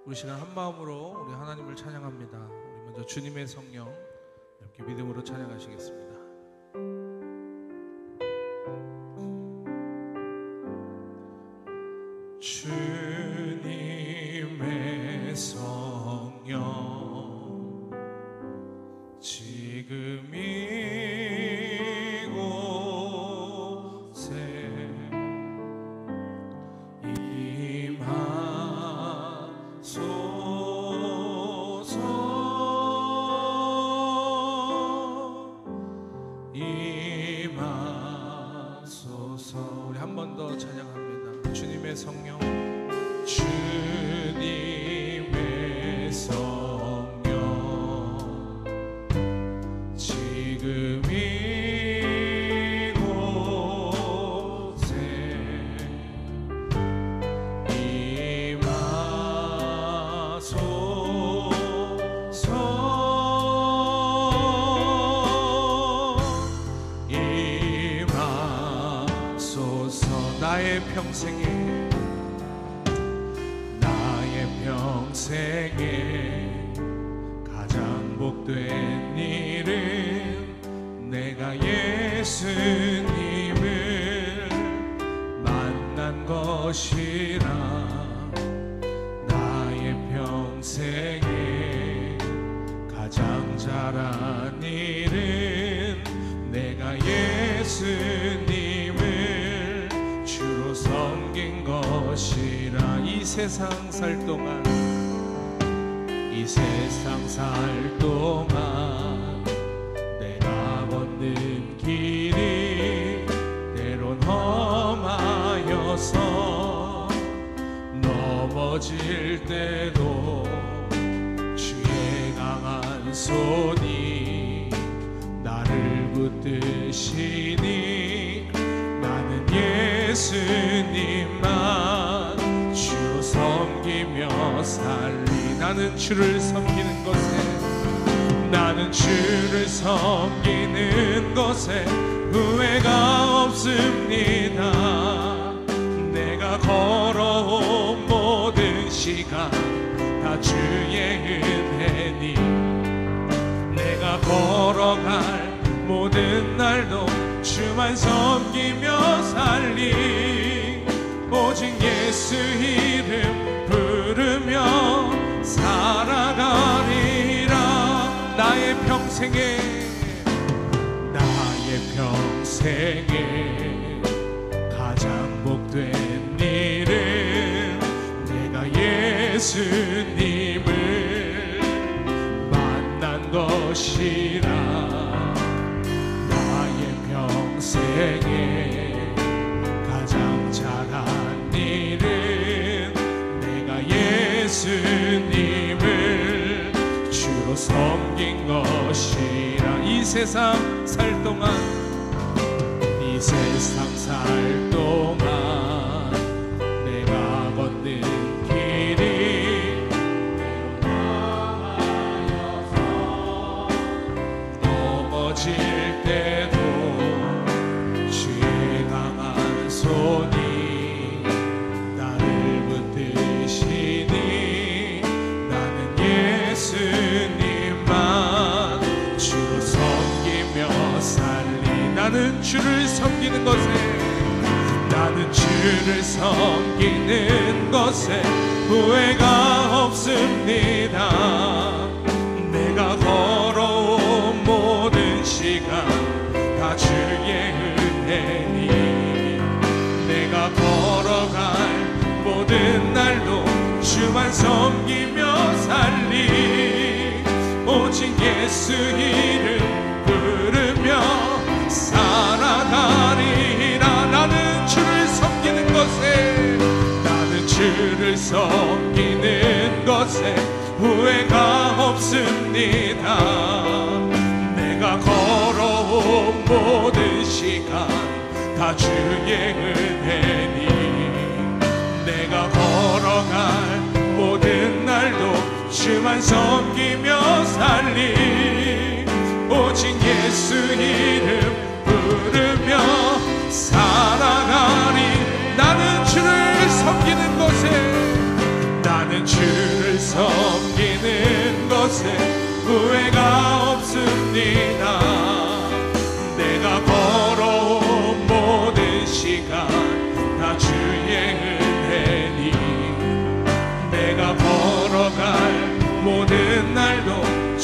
우리 시간 한 마음으로 우리 하나님을 찬양합니다. 우리 먼저 주님의 성령 이렇게 믿음으로 찬양하시겠습니다. 주님의 성령 지금 이곳에 임하소서. 우리 한 번 더 찬양합니다. 주님의 성령, 주님의 성령 지금 이곳에 임하소서. 나의 평생에 가장 복된 일은 내가 예수님을 만난 것이라. 나의 평생에 가장 잘한 일은 내가 예수님을 주로 섬긴 것이라. 이 세상 살 동안 내가 걷는 길이 때론 험하여서 넘어질 때도 주의 강한 손이 나를 붙드시니 나는 예수님만 주로 섬기며 살리. 나는 주를 섬기는 것에 후회가 없습니다. 내가 걸어온 모든 시간 다 주의 은혜니 내가 걸어갈 모든 날도 주만 섬기며 살리. 오직 예수 이름 부르며 살아가리라. 나의 평생에 가장 복된 일은 내가 예수님을 만난 것이라. 나의 평생에 가장 잘한 일은 내가 예수님을 주로 섬긴 것이라. 이 세상 살 동안 내가 걷는 길이 험하여서 넘어질 때도 주의 강한 손이 나를 붙드시니 나는 예수님만 주로 섬기며 살리. 나는 주를 섬기는 것에 후회가 없습니다. 내가 걸어온 모든 시간 다 주의 은혜니 내가 걸어갈 모든 날도 주만 섬기며 살리. 오직 예수 이름 부르며 살아가리라. 나는 주를 섬기는 것에 후회가 없습니다. 내가 걸어온 모든 시간 다 주의 은혜니 내가 걸어갈 모든 날도 주만 섬기며 살리. 오직 예수 이름 부르며 살아가리. 나는 주를 섬기는 것에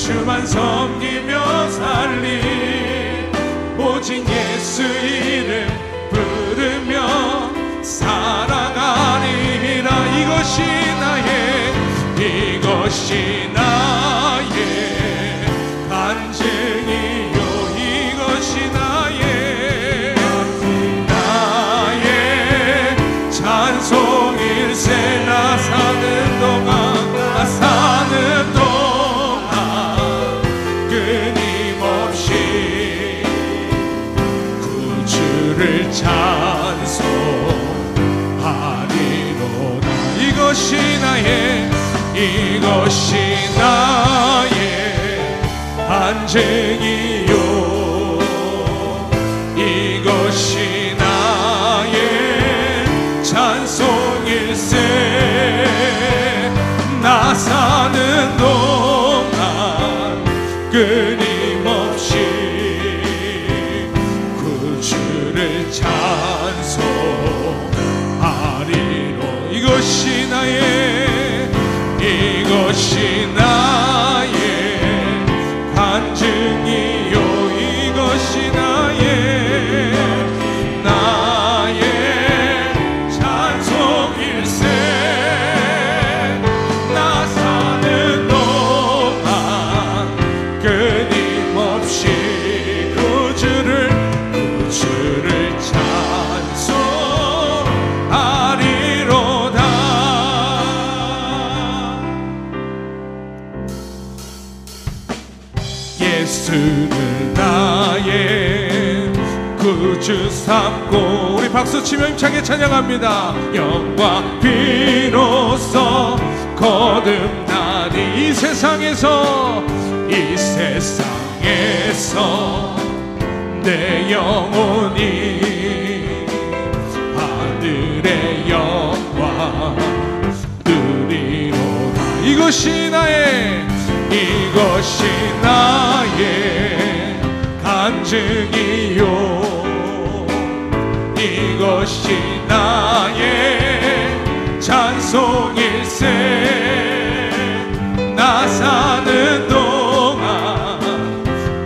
주만 섬기며 살리 오직 예수 이름 부르며 살아가리라. 이것이 나의 간증이요. 이것이 나의 찬송일세. 나 사는 동안 끊임없이 구주를 찬송하리로다. 이것이 나의 간증이요. 이것이 나의 찬송일세. 나 사는 동안 끊임없이 구주를 찬송하리로. 이것이 나의 간증이요. 이것이 나의 찬송일세. 나 사는 동안 끊임없이 구주를 찬송하리로다. 예수를 나의 구주 삼고 우리 박수치며 힘차게 찬양합니다. 영광 비로소 거듭나니 이 세상에서 내 영혼이 하늘의 영광 누리로다. 이것이 나의 간증이요. 이것이 나의 찬송일세. 나 사는 동안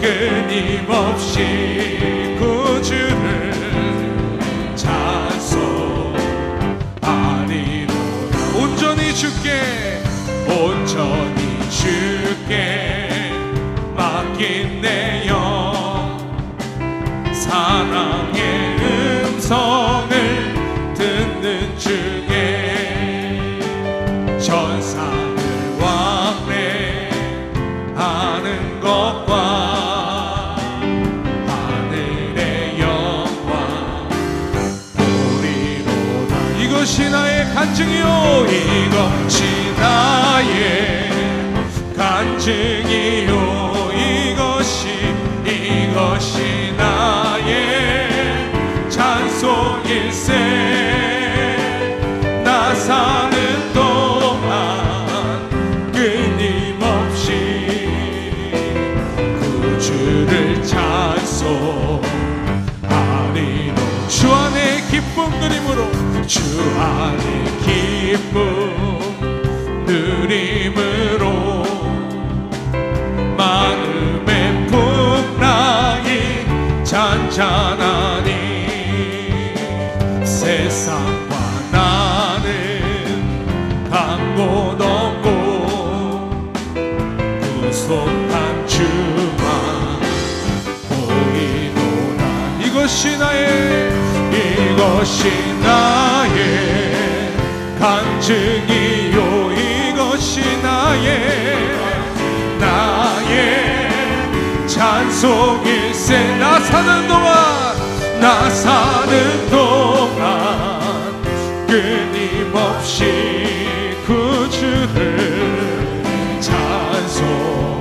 끊임없이 구주를 찬송하리로다. 온전히 주께 맡긴 내 영 사랑의 음성을 듣는 중에 전상을 왕래하는 것과 하늘의 영광 보리로다. 이것이 나의 간증이요. 이것이 나의 간증이요. 이것이 나의 찬송일세. 나 사는 동안 끊임없이 구주를 찬송하리로. 주 안에 기쁨 누림으로 주 안에 기쁨 누림으로 마음의 풍랑이 잔잔하니 세상과 나는 간 곳 없고 구속한 주만 보이노라. 이것이 나의 간증이요. 이것이 나의 찬송일세. 나 사는 동안 끊임없이 구주를 찬송하리로.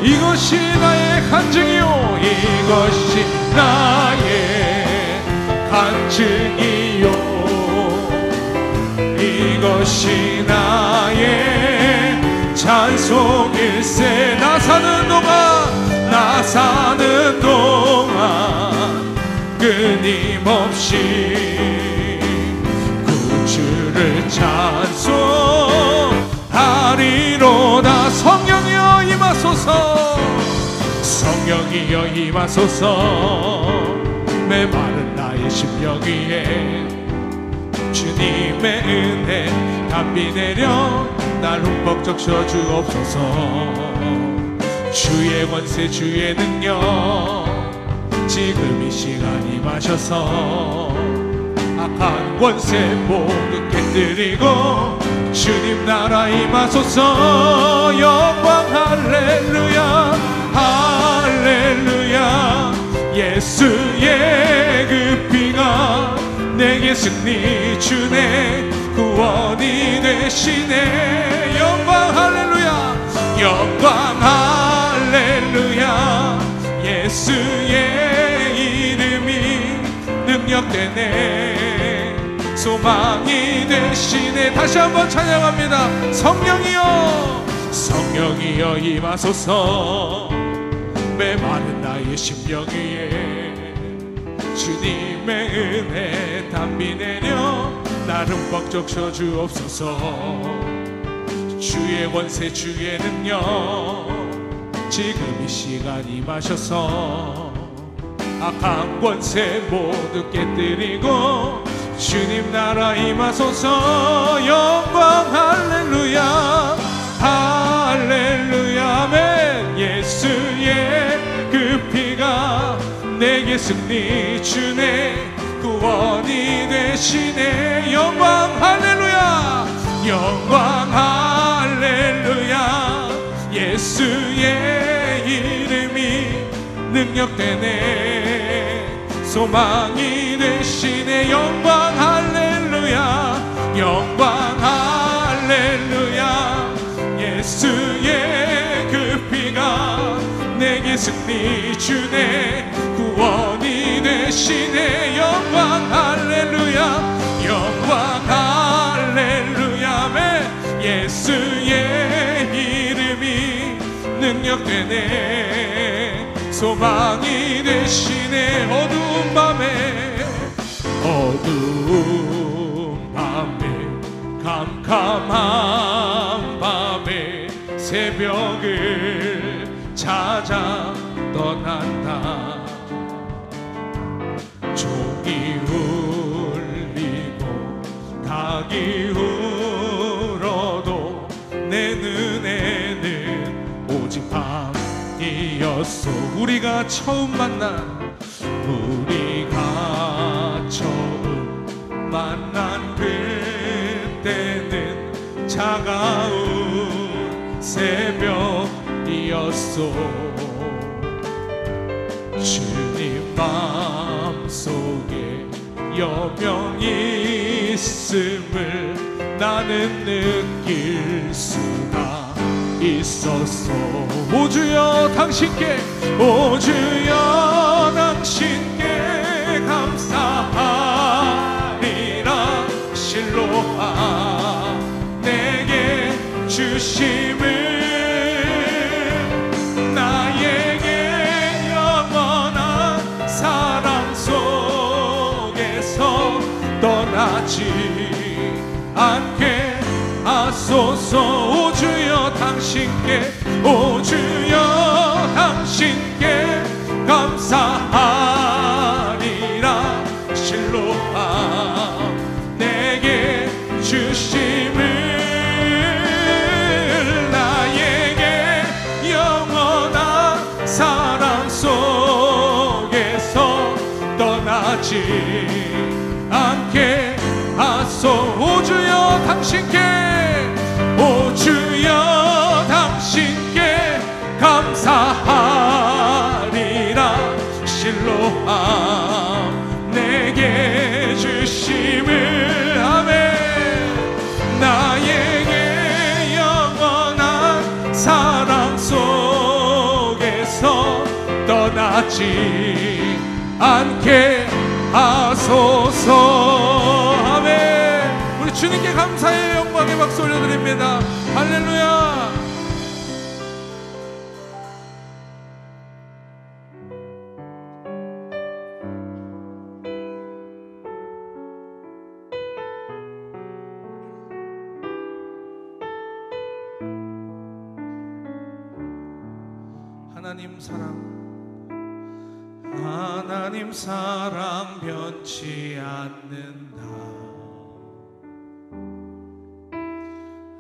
이것이 나의 간증이요. 이것이 나의 간증이요. 이것이 나의 찬송일세. 나 사는 동안 끊임없이 구주를 찬송하리로다. 성령이여 임하소서. 메마른 나의 심령 위에 주님의 은혜 담비 내려 날 흠뻑 적셔 주옵소서. 주의 권세 주의 능력 지금 이 시간 임하셔서 악한 권세 모두 깨뜨리고 주님 나라 임하소서. 영광 할렐루야 할렐루야. 예수의 그 피가 내게 승리 주네 구원이 되시네. 영광 할렐루야 영광 할렐루야. 예수의 이름이 능력되네 소망이 되시네. 다시 한번 찬양합니다. 성령이여 성령이여 임하소서. 메마른 나의 심령 위에 주님의 은혜 담비 내려 날 흠뻑 적셔 주옵소서. 주의 권세 주의 능력 지금 이 시간 임하셔서 악한 권세 모두 깨뜨리고 주님 나라 임하소서. 영광 할렐루야 할렐루야 아멘. 예수의 그 피가 내게 승리 주네 구원이 되시네. 영광 할렐루야 영광 할렐루야. 예수의 이름이 능력되네 소망이 되시네. 영광 할렐루야 영광 할렐루야. 예수의 그 피가 내게 승리 주네 구원이 되시네. 영광 할렐루야 영광 할렐루야 아멘. 예수의 이름이 능력되네 소망이 되시네. 어두운 밤에 캄캄한 밤에 새벽을 찾아 떠난다. 종이 울리고 닭이 울어도 내 눈에는 오직 밤이었소. 우리가 처음 만난 그때는 차가운 새벽이었소. 주님 마음속에 여명이 있음을 나는 느낄 수가 있었소. 오 주여 당신께 오 주여 당신께 감사하리라. 실로아 내게 주심을 나에게 영원한 사랑 속에서 떠나지 않게 하소서. 오 주여 당신께 오 주여 당신께 감사하리라. 실로아 내게 주심을 나에게 영원한 사랑 속에서 떠나지 않게 하소. 오 주여 당신께 오 주여 당신께 감사하리라. 실로아 내게 주심을 아멘. 나에게 영원한 사랑 속에서 떠나지 않게 하소서. 아멘. 우리 주님께 감사의 영광의 박수 올려드립니다. 할렐루야. 하나님 사랑 하나님 사랑 변치 않는다.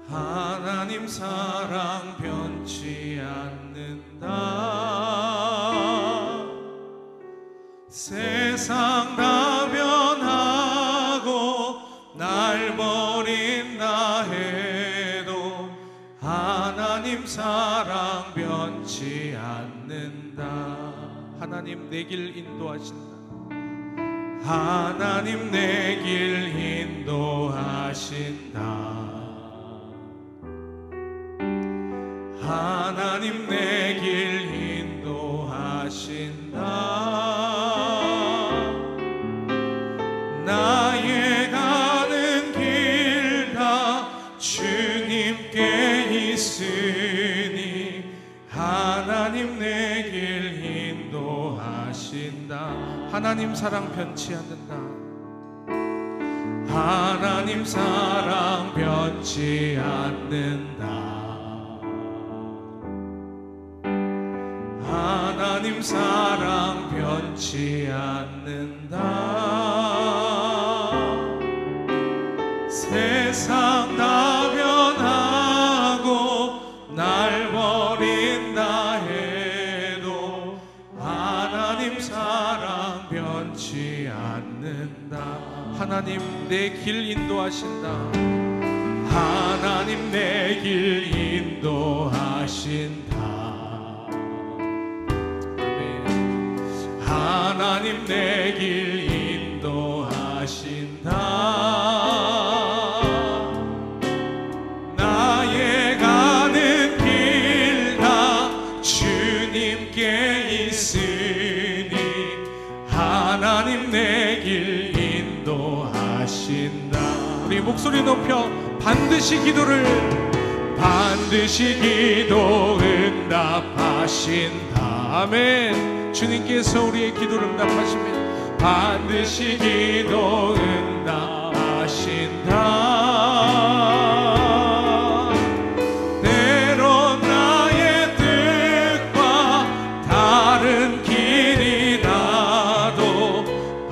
하나님 사랑 변치 않는다. 세상 다 변하고 날 버린다 해도 하나님 사랑 변치 않는다. 하나님 내 길 인도하신다. 하나님 내 길 인도하신다. 하나님 내 길 인도하신다. 나의 가는 길 다 주님께 있으니 하나님 내 길 인도하신다. 하나님 사랑 변치 않는다. 하나님 사랑 변치 않는다. 하나님 사랑 변치 않는다. 세상 다 변하고 날 버린다 해도 하나님 사랑 변치 않는다. 하나님 내 길 인도하신다. 하나님 내 길 인도하신다. 하나님 내 길 인도하신다. 나의 가는 길 다 주님께 있으니 하나님 내 길 인도하신다. 우리 목소리 높여 반드시 기도 응답하신다. 아멘. 주님께서 우리의 기도를 응답하시면 반드시 기도 응답하신다. 때론 나의 뜻과 다른 길이라도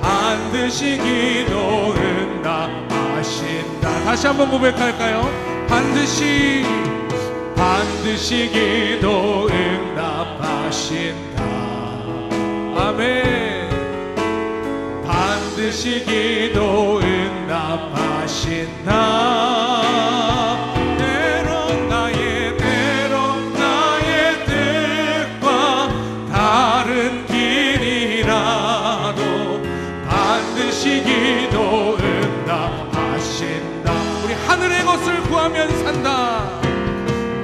반드시 기도 응답하신다. 다시 한번 고백할까요? 반드시 기도 응답하신다. 아멘. 반드시 기도 응답하신다. 때론 나의 뜻과 다른 길이라도 반드시 기도 응답하신다. 우리 하늘의 것을 구하면 산다.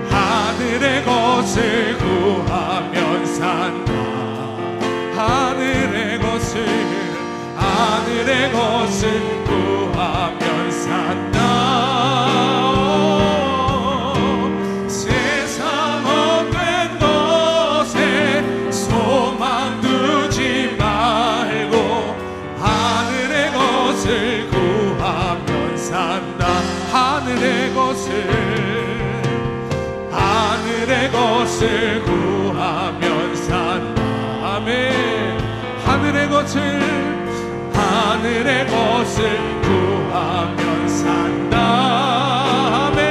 하늘의 것을 구하면 산다. 하늘의 것을 구하면 산다. 세상 헛된 것에 소망 두지 말고 하늘의 것을 구하면 산다. 하늘의 것을 구하면 산다. 아멘. 하늘의 것을 구하면 산다. 아멘.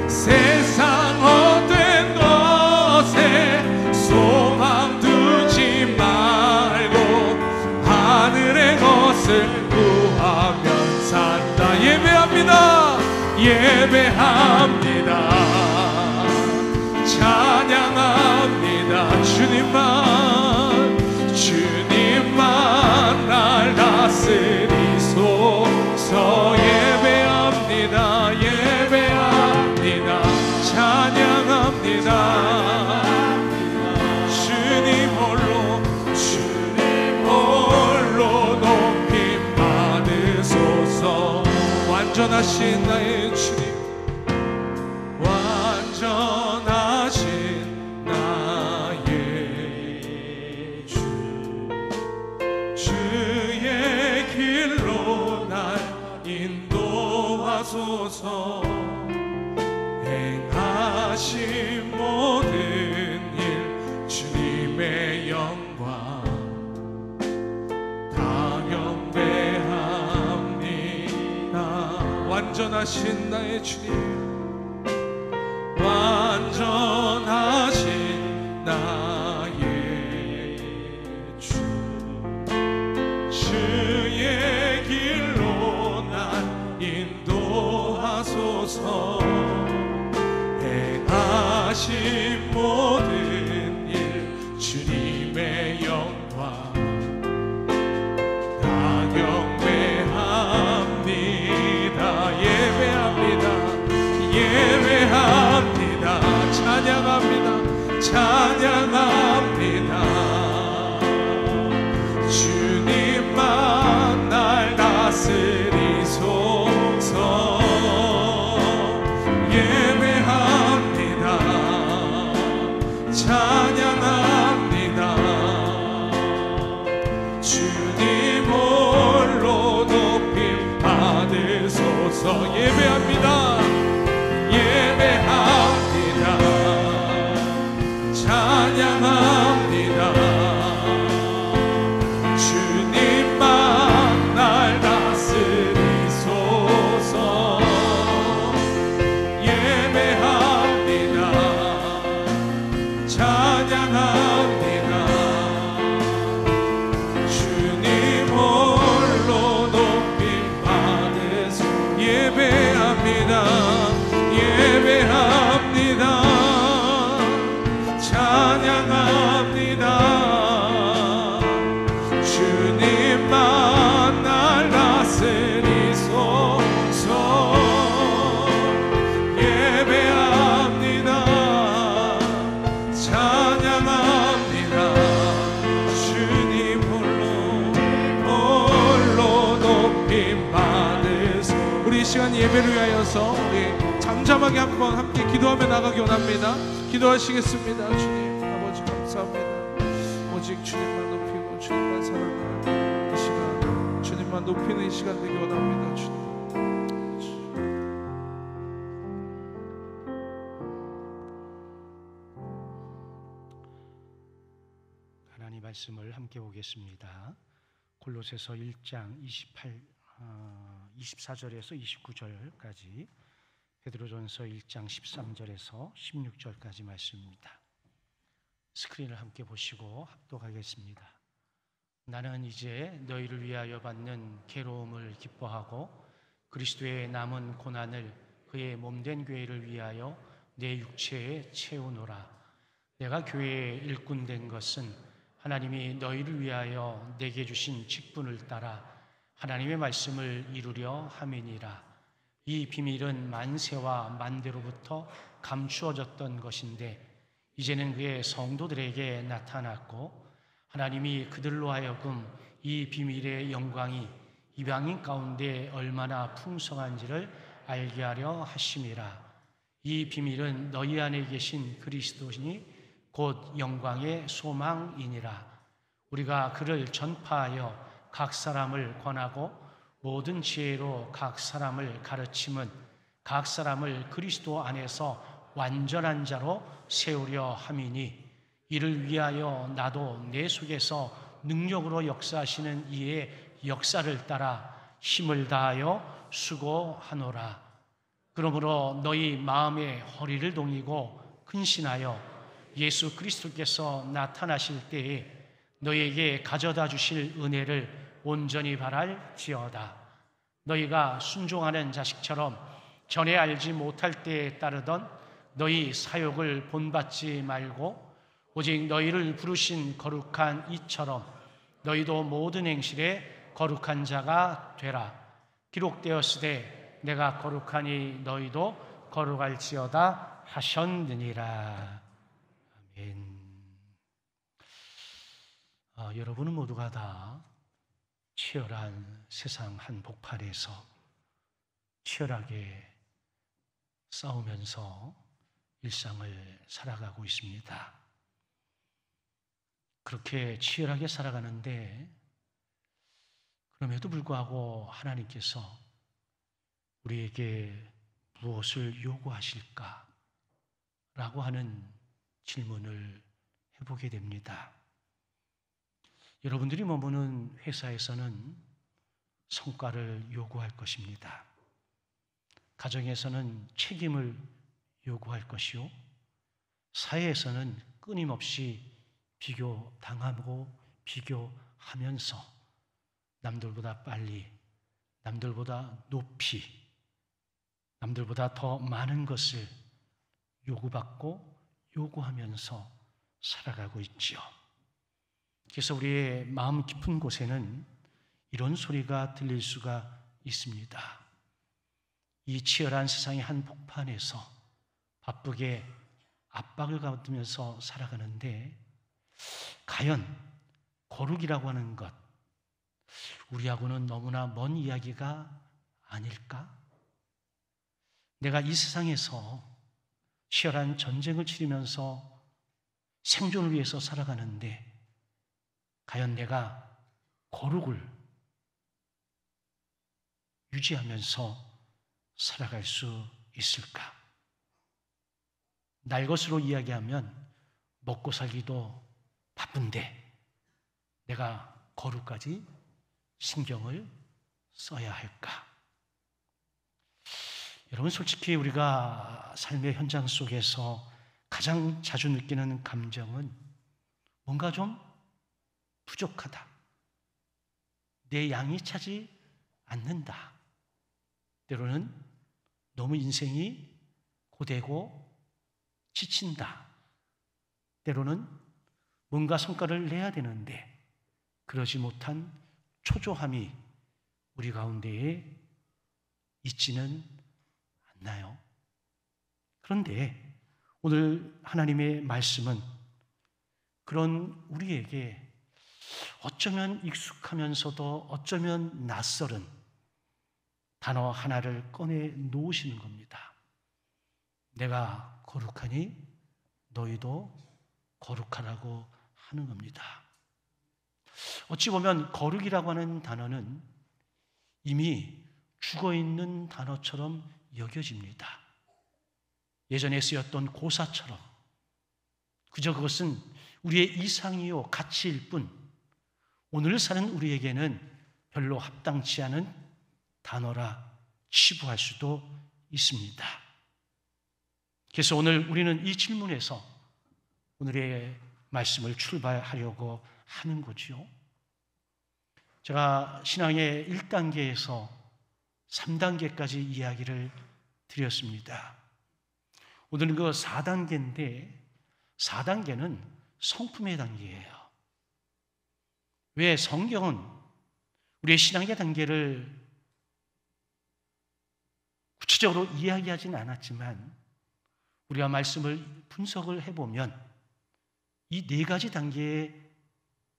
세상 헛된 것에 소망 두지 말고 하늘의 것을 구하면 산다. 예배합니다. 찬양합니다. 주님만 날 다스리소서. 예배합니다. 찬양합니다. 주님 홀로 높임 받으소서. 완전하신 나의 주님, 완전하신 나의 주, 주의 길로 날 인도하소서. 행하신 모든 일 주님의 영광 완전하신 나의 주님, 완전하신 나의 주, 주의 길로 날 인도하소서. 행하신 모든 일 주님의 영광 다 경배합니다. 예배합니다. 찬양합니다. 찬양합니다. 주님만 날 다스리소서. 예배합니다. 찬양합니다. 주님 홀로 높임 받으소서. 예배합니다. 예배합니다. 찬양합니다. 주님만 날 다스리소서. 예배합니다. 찬양합니다. 주님 홀로 높임 받으소서. 예배합니다. 예배합니다. 찬양합니다. 주님만 날 다스리소서. 예배합니다. 찬양합니다. 주님 홀로 높임 받으소서. 우리 이 시간 예배를 위하여서 우리 잠잠하게 한번 함께 기도하며 나가기 원합니다. 기도하시겠습니다. 주님 아버지 감사합니다. 오직 주님만 높이고 주님만 사랑하는 이 시간, 주님만 높이는 이 시간 되기 원합니다. 주님. 하나님 말씀을 함께 보겠습니다. 골로새서 1장 24절에서 29절까지, 베드로전서 1장 13절에서 16절까지 말씀입니다. 스크린을 함께 보시고 합독하겠습니다. 나는 이제 너희를 위하여 받는 괴로움을 기뻐하고 그리스도의 남은 고난을 그의 몸된 교회를 위하여 내 육체에 채우노라. 내가 교회의 일꾼 된 것은 하나님이 너희를 위하여 내게 주신 직분을 따라 하나님의 말씀을 이루려 함이니라. 이 비밀은 만세와 만대로부터 감추어졌던 것인데 이제는 그의 성도들에게 나타났고, 하나님이 그들로 하여금 이 비밀의 영광이 이방인 가운데 얼마나 풍성한지를 알게 하려 하심이라. 이 비밀은 너희 안에 계신 그리스도시니 곧 영광의 소망이니라. 우리가 그를 전파하여 각 사람을 권하고 모든 지혜로 각 사람을 가르침은 각 사람을 그리스도 안에서 완전한 자로 세우려 함이니, 이를 위하여 나도 내 속에서 능력으로 역사하시는 이의 역사를 따라 힘을 다하여 수고하노라. 그러므로 너희 마음의 허리를 동이고 근신하여 예수 그리스도께서 나타나실 때에 너희에게 가져다 주실 은혜를 온전히 바랄지어다. 너희가 순종하는 자식처럼 전에 알지 못할 때에 따르던 너희 사욕을 본받지 말고 오직 너희를 부르신 거룩한 이처럼 너희도 모든 행실에 거룩한 자가 되라. 기록되었으되 내가 거룩하니 너희도 거룩할지어다 하셨느니라. 아멘. 여러분은 모두가 다 치열한 세상 한복판에서 치열하게 싸우면서 일상을 살아가고 있습니다. 그렇게 치열하게 살아가는데 그럼에도 불구하고 하나님께서 우리에게 무엇을 요구하실까? 라고 하는 질문을 해보게 됩니다. 여러분들이 머무는 회사에서는 성과를 요구할 것입니다. 가정에서는 책임을 요구할 것이요, 사회에서는 끊임없이 비교당하고 비교하면서 남들보다 빨리, 남들보다 높이, 남들보다 더 많은 것을 요구받고 요구하면서 살아가고 있지요. 그래서 우리의 마음 깊은 곳에는 이런 소리가 들릴 수가 있습니다. 이 치열한 세상의 한복판에서 바쁘게 압박을 받으면서 살아가는데, 과연 거룩이라고 하는 것, 우리하고는 너무나 먼 이야기가 아닐까? 내가 이 세상에서 치열한 전쟁을 치르면서 생존을 위해서 살아가는데, 과연 내가 거룩을 유지하면서 살아갈 수 있을까? 날 것으로 이야기하면 먹고 살기도 바쁜데 내가 거룩까지 신경을 써야 할까? 여러분, 솔직히 우리가 삶의 현장 속에서 가장 자주 느끼는 감정은 뭔가 좀 부족하다, 내 양이 차지 않는다, 때로는 너무 인생이 고되고 지친다, 때로는 뭔가 성과를 내야 되는데 그러지 못한 초조함이 우리 가운데에 있지는 않나요? 그런데 오늘 하나님의 말씀은 그런 우리에게 어쩌면 익숙하면서도 어쩌면 낯설은 단어 하나를 꺼내 놓으시는 겁니다. 내가 거룩하니 너희도 거룩하라고 하는 겁니다. 어찌 보면 거룩이라고 하는 단어는 이미 죽어있는 단어처럼 여겨집니다. 예전에 쓰였던 고사처럼 그저 그것은 우리의 이상이요 가치일 뿐, 오늘 사는 우리에게는 별로 합당치 않은 단어라 치부할 수도 있습니다. 그래서 오늘 우리는 이 질문에서 오늘의 말씀을 출발하려고 하는 거죠. 제가 신앙의 1단계에서 3단계까지 이야기를 드렸습니다. 오늘은 그 4단계인데 4단계는 성품의 단계예요. 왜 성경은 우리의 신앙의 단계를 구체적으로 이야기하지는 않았지만 우리가 말씀을 분석을 해보면 이 4가지 단계에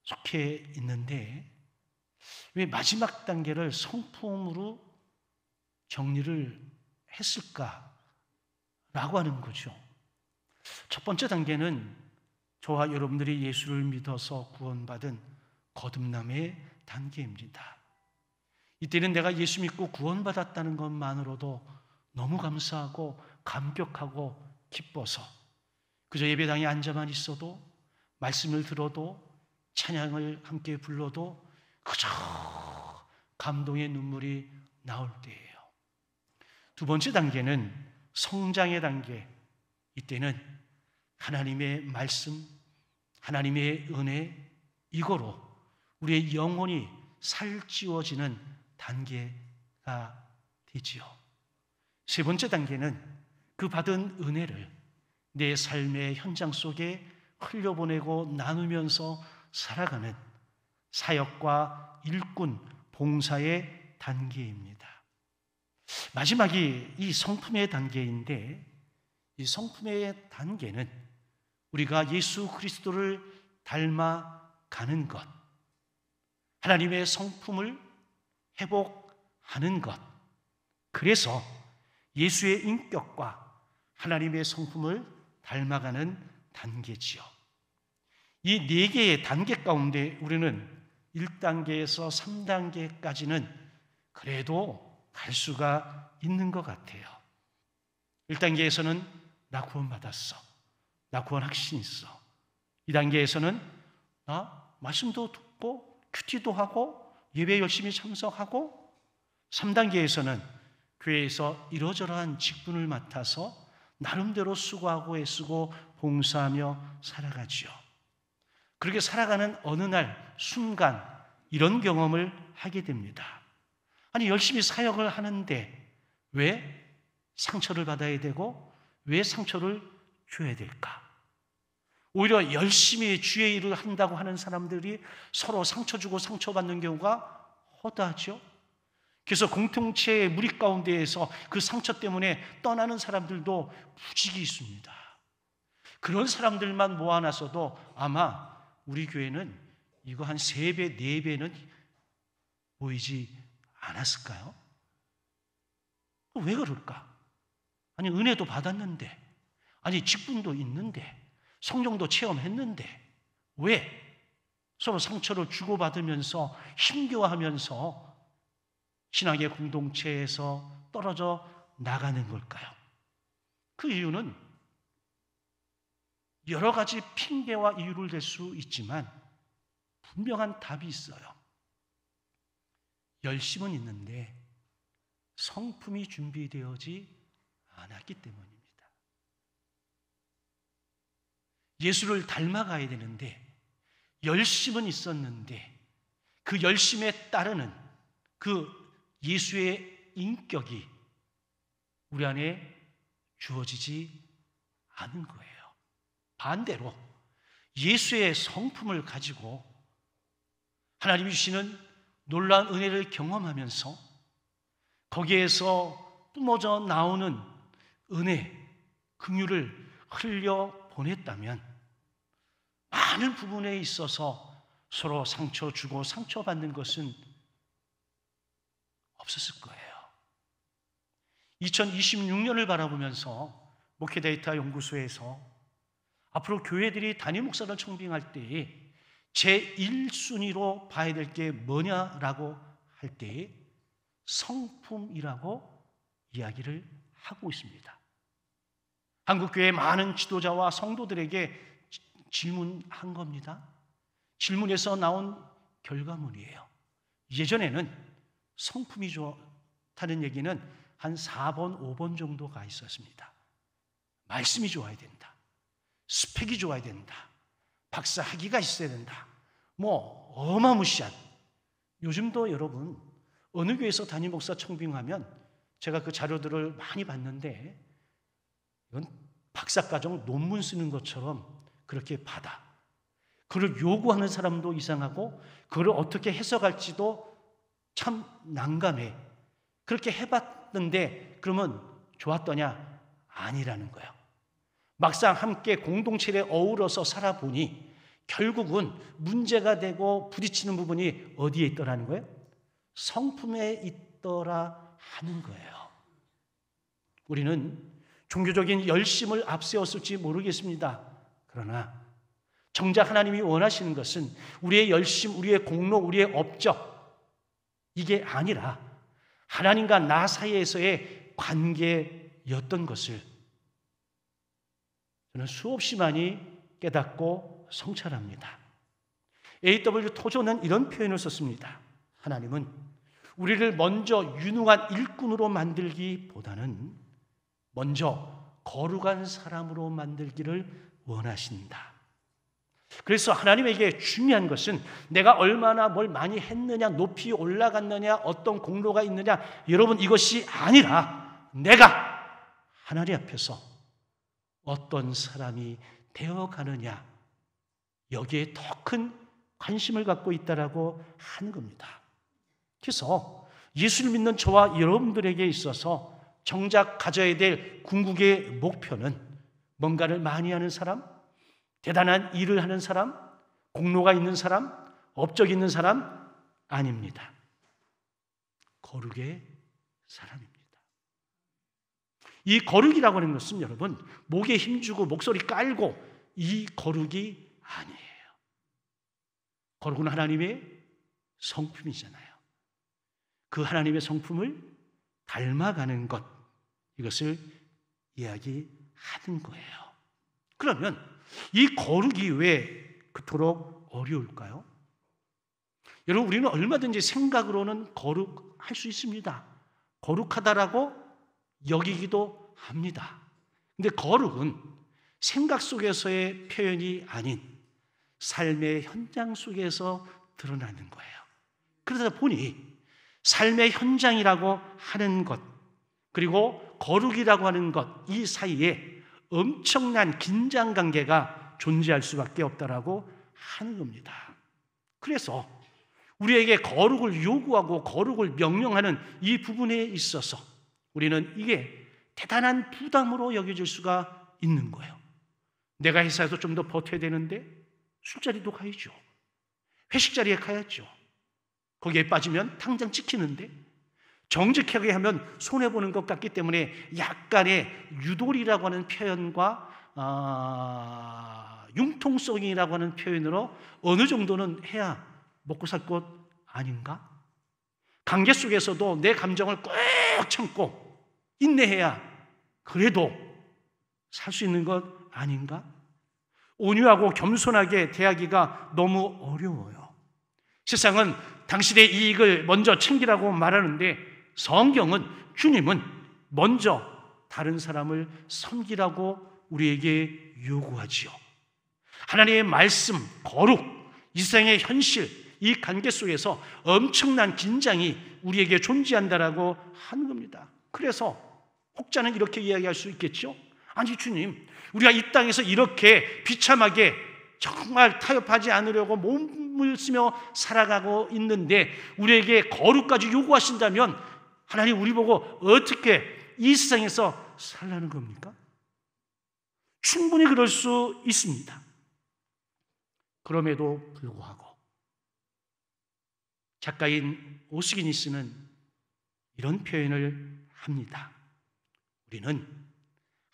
속해 있는데 왜 마지막 단계를 성품으로 정리를 했을까라고 하는 거죠. 첫 번째 단계는 저와 여러분들이 예수를 믿어서 구원받은 거듭남의 단계입니다. 이때는 내가 예수 믿고 구원받았다는 것만으로도 너무 감사하고 감격하고 기뻐서 그저 예배당에 앉아만 있어도, 말씀을 들어도, 찬양을 함께 불러도 그저 감동의 눈물이 나올 때예요. 두 번째 단계는 성장의 단계. 이때는 하나님의 말씀, 하나님의 은혜, 이거로 우리의 영혼이 살찌워지는 단계가 되지요. 세 번째 단계는 그 받은 은혜를 내 삶의 현장 속에 흘려보내고 나누면서 살아가는 사역과 일꾼, 봉사의 단계입니다. 마지막이 이 성품의 단계인데, 이 성품의 단계는 우리가 예수 그리스도를 닮아가는 것, 하나님의 성품을 회복하는 것, 그래서 예수의 인격과 하나님의 성품을 닮아가는 단계지요. 이 4개의 단계 가운데 우리는 1단계에서 3단계까지는 그래도 갈 수가 있는 것 같아요. 1단계에서는 나 구원받았어, 나 구원 확신 있어. 2단계에서는 나 말씀도 듣고 큐티도 하고 예배 열심히 참석하고, 3단계에서는 교회에서 이러저러한 직분을 맡아서 나름대로 수고하고 애쓰고 봉사하며 살아가지요. 그렇게 살아가는 어느 날 순간 이런 경험을 하게 됩니다. 아니, 열심히 사역을 하는데 왜 상처를 받아야 되고 왜 상처를 줘야 될까? 오히려 열심히 주의 일을 한다고 하는 사람들이 서로 상처 주고 상처받는 경우가 허다하죠. 그래서 공동체의 무리 가운데에서 그 상처 때문에 떠나는 사람들도 무지개 있습니다. 그런 사람들만 모아놔서도 아마 우리 교회는 이거 한 3배, 4배는 보이지 않았을까요? 왜 그럴까? 아니, 은혜도 받았는데, 아니, 직분도 있는데, 성령도 체험했는데 왜 서로 상처를 주고받으면서 힘겨워하면서 신앙의 공동체에서 떨어져 나가는 걸까요? 그 이유는 여러 가지 핑계와 이유를 댈 수 있지만 분명한 답이 있어요. 열심은 있는데 성품이 준비되어지 않았기 때문입니다. 예수를 닮아가야 되는데 열심은 있었는데 그 열심에 따르는 그 예수의 인격이 우리 안에 주어지지 않은 거예요. 반대로 예수의 성품을 가지고 하나님이 주시는 놀라운 은혜를 경험하면서 거기에서 뿜어져 나오는 은혜, 긍휼을 흘려 보냈다면 많은 부분에 있어서 서로 상처 주고 상처받는 것은 없었을 거예요. 2026년을 바라보면서 목회데이터 연구소에서 앞으로 교회들이 담임 목사를 청빙할 때에 제1순위로 봐야 될 게 뭐냐라고 할 때에 성품이라고 이야기를 하고 있습니다. 한국교회의 많은 지도자와 성도들에게 질문한 겁니다. 질문에서 나온 결과물이에요. 예전에는 성품이 좋다는 얘기는 한 4번, 5번 정도가 있었습니다. 말씀이 좋아야 된다. 스펙이 좋아야 된다. 박사 학위가 있어야 된다. 뭐 어마무시한. 요즘도 여러분 어느 교회에서 담임 목사 청빙하면 제가 그 자료들을 많이 봤는데 이건 박사과정 논문 쓰는 것처럼 그렇게 받아. 그걸 요구하는 사람도 이상하고 그걸 어떻게 해석할지도 참 난감해. 그렇게 해봤는데 그러면 좋았더냐? 아니라는 거예요. 막상 함께 공동체에 어우러서 살아보니 결국은 문제가 되고 부딪히는 부분이 어디에 있더라는 거예요? 성품에 있더라 하는 거예요. 우리는 종교적인 열심을 앞세웠을지 모르겠습니다. 그러나 정작 하나님이 원하시는 것은 우리의 열심, 우리의 공로, 우리의 업적 이게 아니라 하나님과 나 사이에서의 관계였던 것을 저는 수없이 많이 깨닫고 성찰합니다. A.W. 토저는 이런 표현을 썼습니다. 하나님은 우리를 먼저 유능한 일꾼으로 만들기보다는 먼저 거룩한 사람으로 만들기를 원하신다. 그래서 하나님에게 중요한 것은 내가 얼마나 뭘 많이 했느냐, 높이 올라갔느냐, 어떤 공로가 있느냐, 여러분 이것이 아니라 내가 하나님 앞에서 어떤 사람이 되어가느냐, 여기에 더 큰 관심을 갖고 있다라고 하는 겁니다. 그래서 예수를 믿는 저와 여러분들에게 있어서 정작 가져야 될 궁극의 목표는 뭔가를 많이 하는 사람, 대단한 일을 하는 사람, 공로가 있는 사람, 업적이 있는 사람 아닙니다. 거룩의 사람입니다. 이 거룩이라고 하는 것은 여러분 목에 힘주고 목소리 깔고 이 거룩이 아니에요. 거룩은 하나님의 성품이잖아요. 그 하나님의 성품을 닮아가는 것, 이것을 이야기하는 거예요. 그러면 이 거룩이 왜 그토록 어려울까요? 여러분 우리는 얼마든지 생각으로는 거룩할 수 있습니다. 거룩하다라고 여기기도 합니다. 근데 거룩은 생각 속에서의 표현이 아닌 삶의 현장 속에서 드러나는 거예요. 그러다 보니 삶의 현장이라고 하는 것, 그리고 거룩이라고 하는 것, 이 사이에 엄청난 긴장관계가 존재할 수밖에 없다라고 하는 겁니다. 그래서 우리에게 거룩을 요구하고 거룩을 명령하는 이 부분에 있어서 우리는 이게 대단한 부담으로 여겨질 수가 있는 거예요. 내가 회사에서 좀 더 버텨야 되는데 술자리도 가야죠. 회식 자리에 가야죠. 거기에 빠지면 당장 찍히는데 정직하게 하면 손해보는 것 같기 때문에 약간의 유도리라고 하는 표현과 융통성이라고 하는 표현으로 어느 정도는 해야 먹고 살 것 아닌가? 관계 속에서도 내 감정을 꾹 참고 인내해야 그래도 살 수 있는 것 아닌가? 온유하고 겸손하게 대하기가 너무 어려워요. 세상은 당신의 이익을 먼저 챙기라고 말하는데 성경은, 주님은 먼저 다른 사람을 섬기라고 우리에게 요구하지요. 하나님의 말씀, 거룩, 이 세상의 현실, 이 관계 속에서 엄청난 긴장이 우리에게 존재한다라고 하는 겁니다. 그래서 혹자는 이렇게 이야기할 수 있겠죠? 아니 주님, 우리가 이 땅에서 이렇게 비참하게 정말 타협하지 않으려고 몸을 쓰며 살아가고 있는데 우리에게 거룩까지 요구하신다면 하나님 우리 보고 어떻게 이 세상에서 살라는 겁니까? 충분히 그럴 수 있습니다. 그럼에도 불구하고 작가인 오스기니 씨는 이런 표현을 합니다. 우리는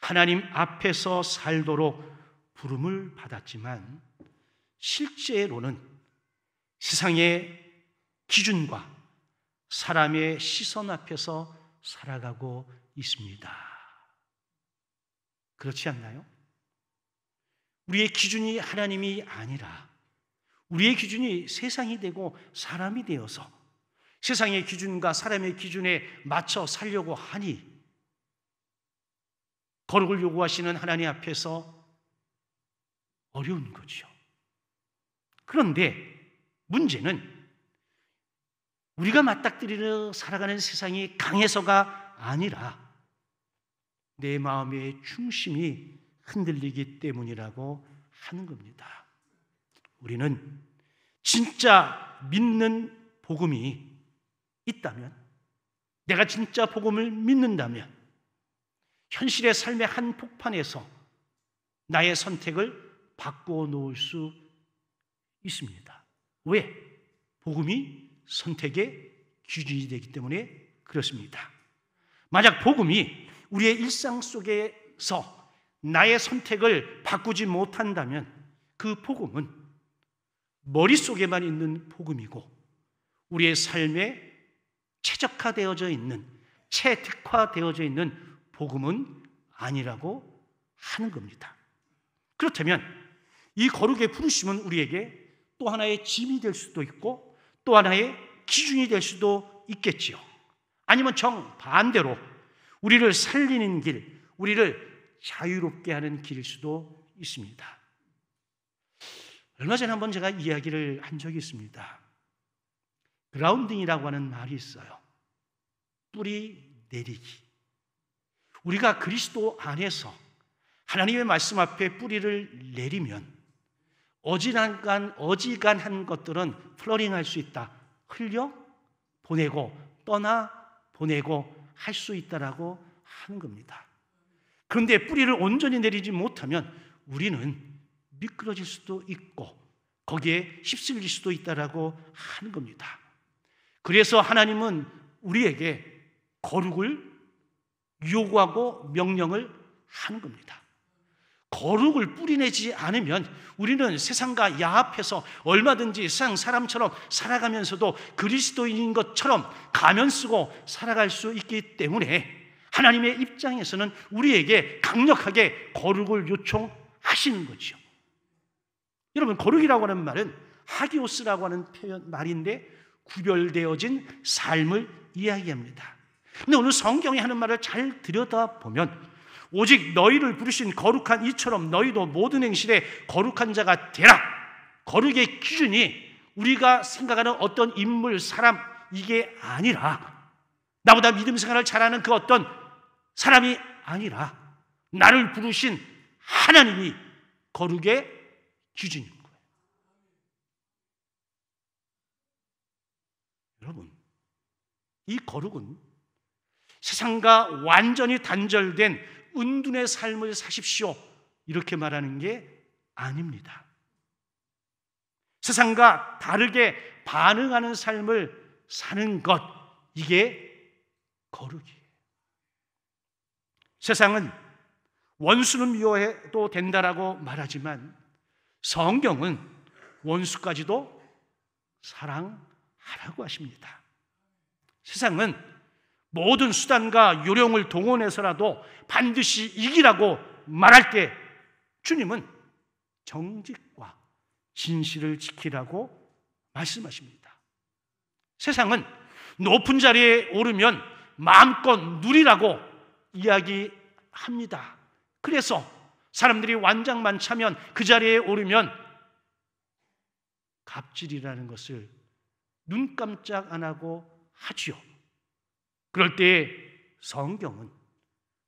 하나님 앞에서 살도록 부름을 받았지만 실제로는 세상의 기준과 사람의 시선 앞에서 살아가고 있습니다. 그렇지 않나요? 우리의 기준이 하나님이 아니라 우리의 기준이 세상이 되고 사람이 되어서 세상의 기준과 사람의 기준에 맞춰 살려고 하니 거룩을 요구하시는 하나님 앞에서 어려운 거죠. 그런데 문제는 우리가 맞닥뜨리려 살아가는 세상이 강해서가 아니라 내 마음의 중심이 흔들리기 때문이라고 하는 겁니다. 우리는 진짜 믿는 복음이 있다면, 내가 진짜 복음을 믿는다면 현실의 삶의 한복판에서 나의 선택을 바꿔 놓을 수 있습니다. 왜? 복음이 선택의 기준이 되기 때문에 그렇습니다. 만약 복음이 우리의 일상 속에서 나의 선택을 바꾸지 못한다면 그 복음은 머릿속에만 있는 복음이고 우리의 삶에 최적화되어져 있는, 최특화되어져 있는 복음은 아니라고 하는 겁니다. 그렇다면 이 거룩의 부르심은 우리에게 또 하나의 짐이 될 수도 있고 또 하나의 기준이 될 수도 있겠지요. 아니면 정반대로 우리를 살리는 길, 우리를 자유롭게 하는 길일 수도 있습니다. 얼마 전에 한번 제가 이야기를 한 적이 있습니다. 그라운딩이라고 하는 말이 있어요. 뿌리 내리기. 우리가 그리스도 안에서 하나님의 말씀 앞에 뿌리를 내리면 어지간한 것들은 플러링할 수 있다. 흘려 보내고 떠나 보내고 할 수 있다라고 하는 겁니다. 그런데 뿌리를 온전히 내리지 못하면 우리는 미끄러질 수도 있고 거기에 휩쓸릴 수도 있다라고 하는 겁니다. 그래서 하나님은 우리에게 거룩을 요구하고 명령을 하는 겁니다. 거룩을 뿌리내지 않으면 우리는 세상과 야합해서 얼마든지 세상 사람처럼 살아가면서도 그리스도인인 것처럼 가면 쓰고 살아갈 수 있기 때문에 하나님의 입장에서는 우리에게 강력하게 거룩을 요청하시는 거죠. 여러분, 거룩이라고 하는 말은 하기오스라고 하는 말인데 구별되어진 삶을 이야기합니다. 근데 오늘 성경이 하는 말을 잘 들여다보면 오직 너희를 부르신 거룩한 이처럼 너희도 모든 행실에 거룩한 자가 되라. 거룩의 기준이 우리가 생각하는 어떤 인물, 사람 이게 아니라, 나보다 믿음 생활을 잘하는 그 어떤 사람이 아니라 나를 부르신 하나님이 거룩의 기준인 거예요. 여러분, 이 거룩은 세상과 완전히 단절된 은둔의 삶을 사십시오 이렇게 말하는 게 아닙니다. 세상과 다르게 반응하는 삶을 사는 것, 이게 거룩이에요. 세상은 원수는 미워해도 된다라고 말하지만 성경은 원수까지도 사랑하라고 하십니다. 세상은 모든 수단과 요령을 동원해서라도 반드시 이기라고 말할 때 주님은 정직과 진실을 지키라고 말씀하십니다. 세상은 높은 자리에 오르면 마음껏 누리라고 이야기합니다. 그래서 사람들이 완장만차면 그 자리에 오르면 갑질이라는 것을 눈 깜짝 안 하고 하지요. 그럴 때 성경은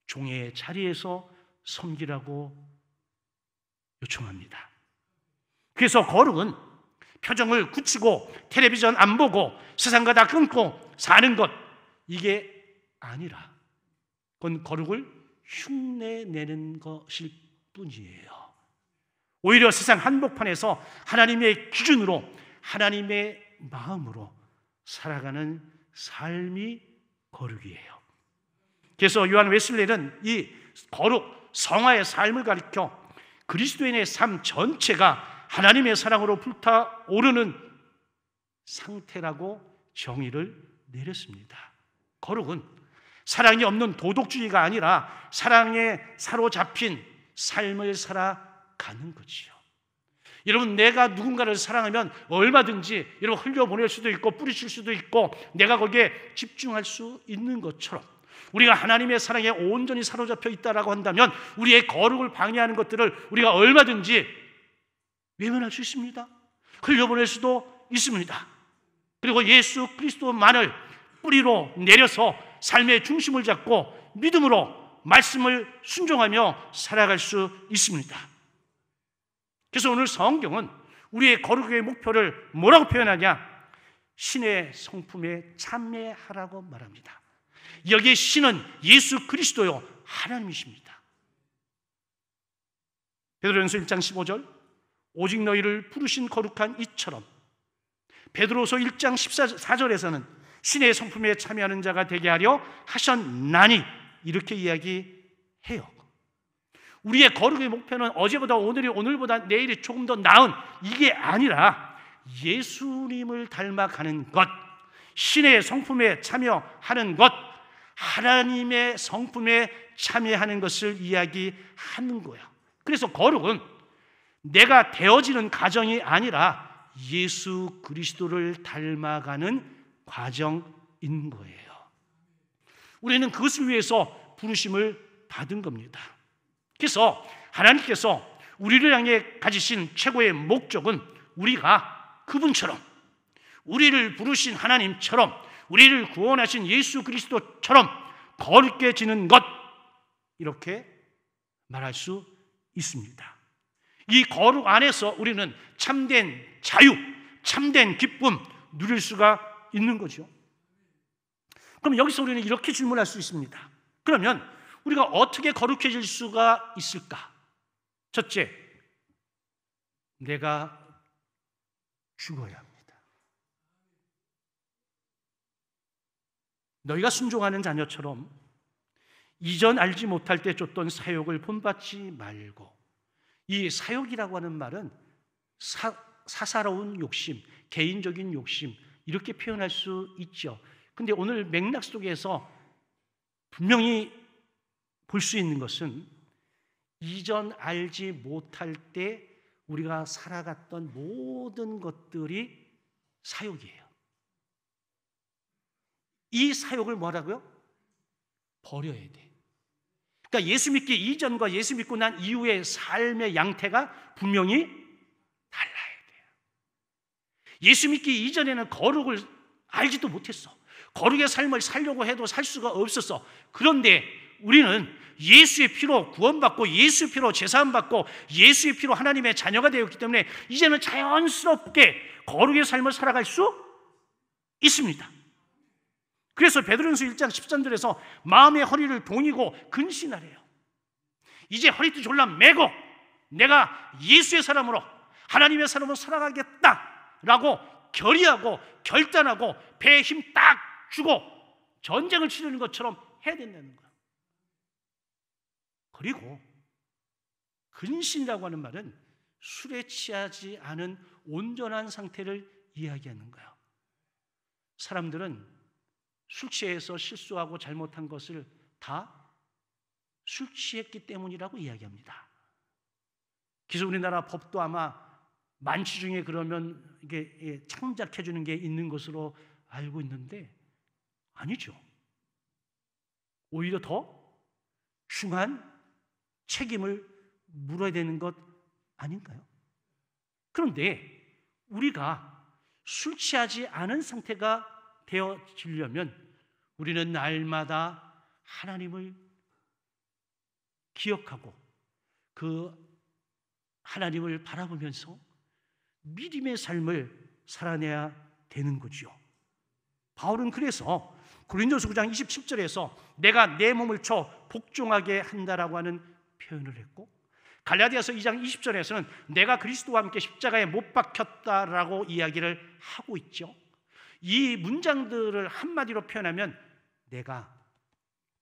종의 자리에서 섬기라고 요청합니다. 그래서 거룩은 표정을 굳히고 텔레비전 안 보고 세상과 다 끊고 사는 것, 이게 아니라 그건 거룩을 흉내내는 것일 뿐이에요. 오히려 세상 한복판에서 하나님의 기준으로 하나님의 마음으로 살아가는 삶이 거룩이에요. 그래서 요한 웨슬레는 이 거룩, 성화의 삶을 가리켜 그리스도인의 삶 전체가 하나님의 사랑으로 불타오르는 상태라고 정의를 내렸습니다. 거룩은 사랑이 없는 도덕주의가 아니라 사랑에 사로잡힌 삶을 살아가는 거지요. 여러분, 내가 누군가를 사랑하면 얼마든지 여러분 흘려보낼 수도 있고 뿌리칠 수도 있고 내가 거기에 집중할 수 있는 것처럼 우리가 하나님의 사랑에 온전히 사로잡혀 있다라고 한다면 우리의 거룩을 방해하는 것들을 우리가 얼마든지 외면할 수 있습니다. 흘려보낼 수도 있습니다. 그리고 예수 그리스도만을 뿌리로 내려서 삶의 중심을 잡고 믿음으로 말씀을 순종하며 살아갈 수 있습니다. 그래서 오늘 성경은 우리의 거룩의 목표를 뭐라고 표현하냐? 신의 성품에 참여하라고 말합니다. 여기에 신은 예수 그리스도요 하나님이십니다. 베드로전서 1장 15절, 오직 너희를 부르신 거룩한 이처럼. 베드로서 1장 14절에서는 신의 성품에 참여하는 자가 되게 하려 하셨나니 이렇게 이야기해요. 우리의 거룩의 목표는 어제보다 오늘이, 오늘보다 내일이 조금 더 나은 이게 아니라 예수님을 닮아가는 것, 신의 성품에 참여하는 것, 하나님의 성품에 참여하는 것을 이야기하는 거예요. 그래서 거룩은 내가 되어지는 과정이 아니라 예수 그리스도를 닮아가는 과정인 거예요. 우리는 그것을 위해서 부르심을 받은 겁니다. 그래서 하나님께서 우리를 향해 가지신 최고의 목적은 우리가 그분처럼, 우리를 부르신 하나님처럼, 우리를 구원하신 예수 그리스도처럼 거룩게 지는 것, 이렇게 말할 수 있습니다. 이 거룩 안에서 우리는 참된 자유, 참된 기쁨 누릴 수가 있는 거죠. 그럼 여기서 우리는 이렇게 질문할 수 있습니다. 그러면 우리가 어떻게 거룩해질 수가 있을까? 첫째, 내가 죽어야 합니다. 너희가 순종하는 자녀처럼 이전 알지 못할 때 줬던 사욕을 본받지 말고, 이 사욕이라고 하는 말은 사사로운 욕심, 개인적인 욕심 이렇게 표현할 수 있죠. 근데 오늘 맥락 속에서 분명히 볼 수 있는 것은 이전 알지 못할 때 우리가 살아갔던 모든 것들이 사욕이에요. 이 사욕을 뭐라고요? 버려야 돼. 그러니까 예수 믿기 이전과 예수 믿고 난 이후의 삶의 양태가 분명히 달라야 돼요. 예수 믿기 이전에는 거룩을 알지도 못했어. 거룩의 삶을 살려고 해도 살 수가 없었어. 그런데 우리는 예수의 피로 구원받고 예수의 피로 제사함받고 예수의 피로 하나님의 자녀가 되었기 때문에 이제는 자연스럽게 거룩의 삶을 살아갈 수 있습니다. 그래서 베드로전서 1장 13절에서 마음의 허리를 동이고 근신하래요. 이제 허리띠 졸라 매고 내가 예수의 사람으로 하나님의 사람으로 살아가겠다라고 결의하고 결단하고 배에 힘 딱 주고 전쟁을 치르는 것처럼 해야 된다는 거예요. 그리고 근신이라고 하는 말은 술에 취하지 않은 온전한 상태를 이야기하는 거예요. 사람들은 술 취해서 실수하고 잘못한 것을 다 술 취했기 때문이라고 이야기합니다. 그래서 우리나라 법도 아마 만취 중에 그러면 이게 창작해 주는 게 있는 것으로 알고 있는데 아니죠. 오히려 더 중한 책임을 물어야 되는 것 아닌가요? 그런데 우리가 술 취하지 않은 상태가 되어지려면 우리는 날마다 하나님을 기억하고 그 하나님을 바라보면서 믿음의 삶을 살아내야 되는 거죠. 바울은 그래서 고린도서 9장 27절에서 내가 내 몸을 쳐 복종하게 한다라고 하는 표현을 했고, 갈라디아서 2장 20절에서는 내가 그리스도와 함께 십자가에 못 박혔다라고 이야기를 하고 있죠. 이 문장들을 한마디로 표현하면 내가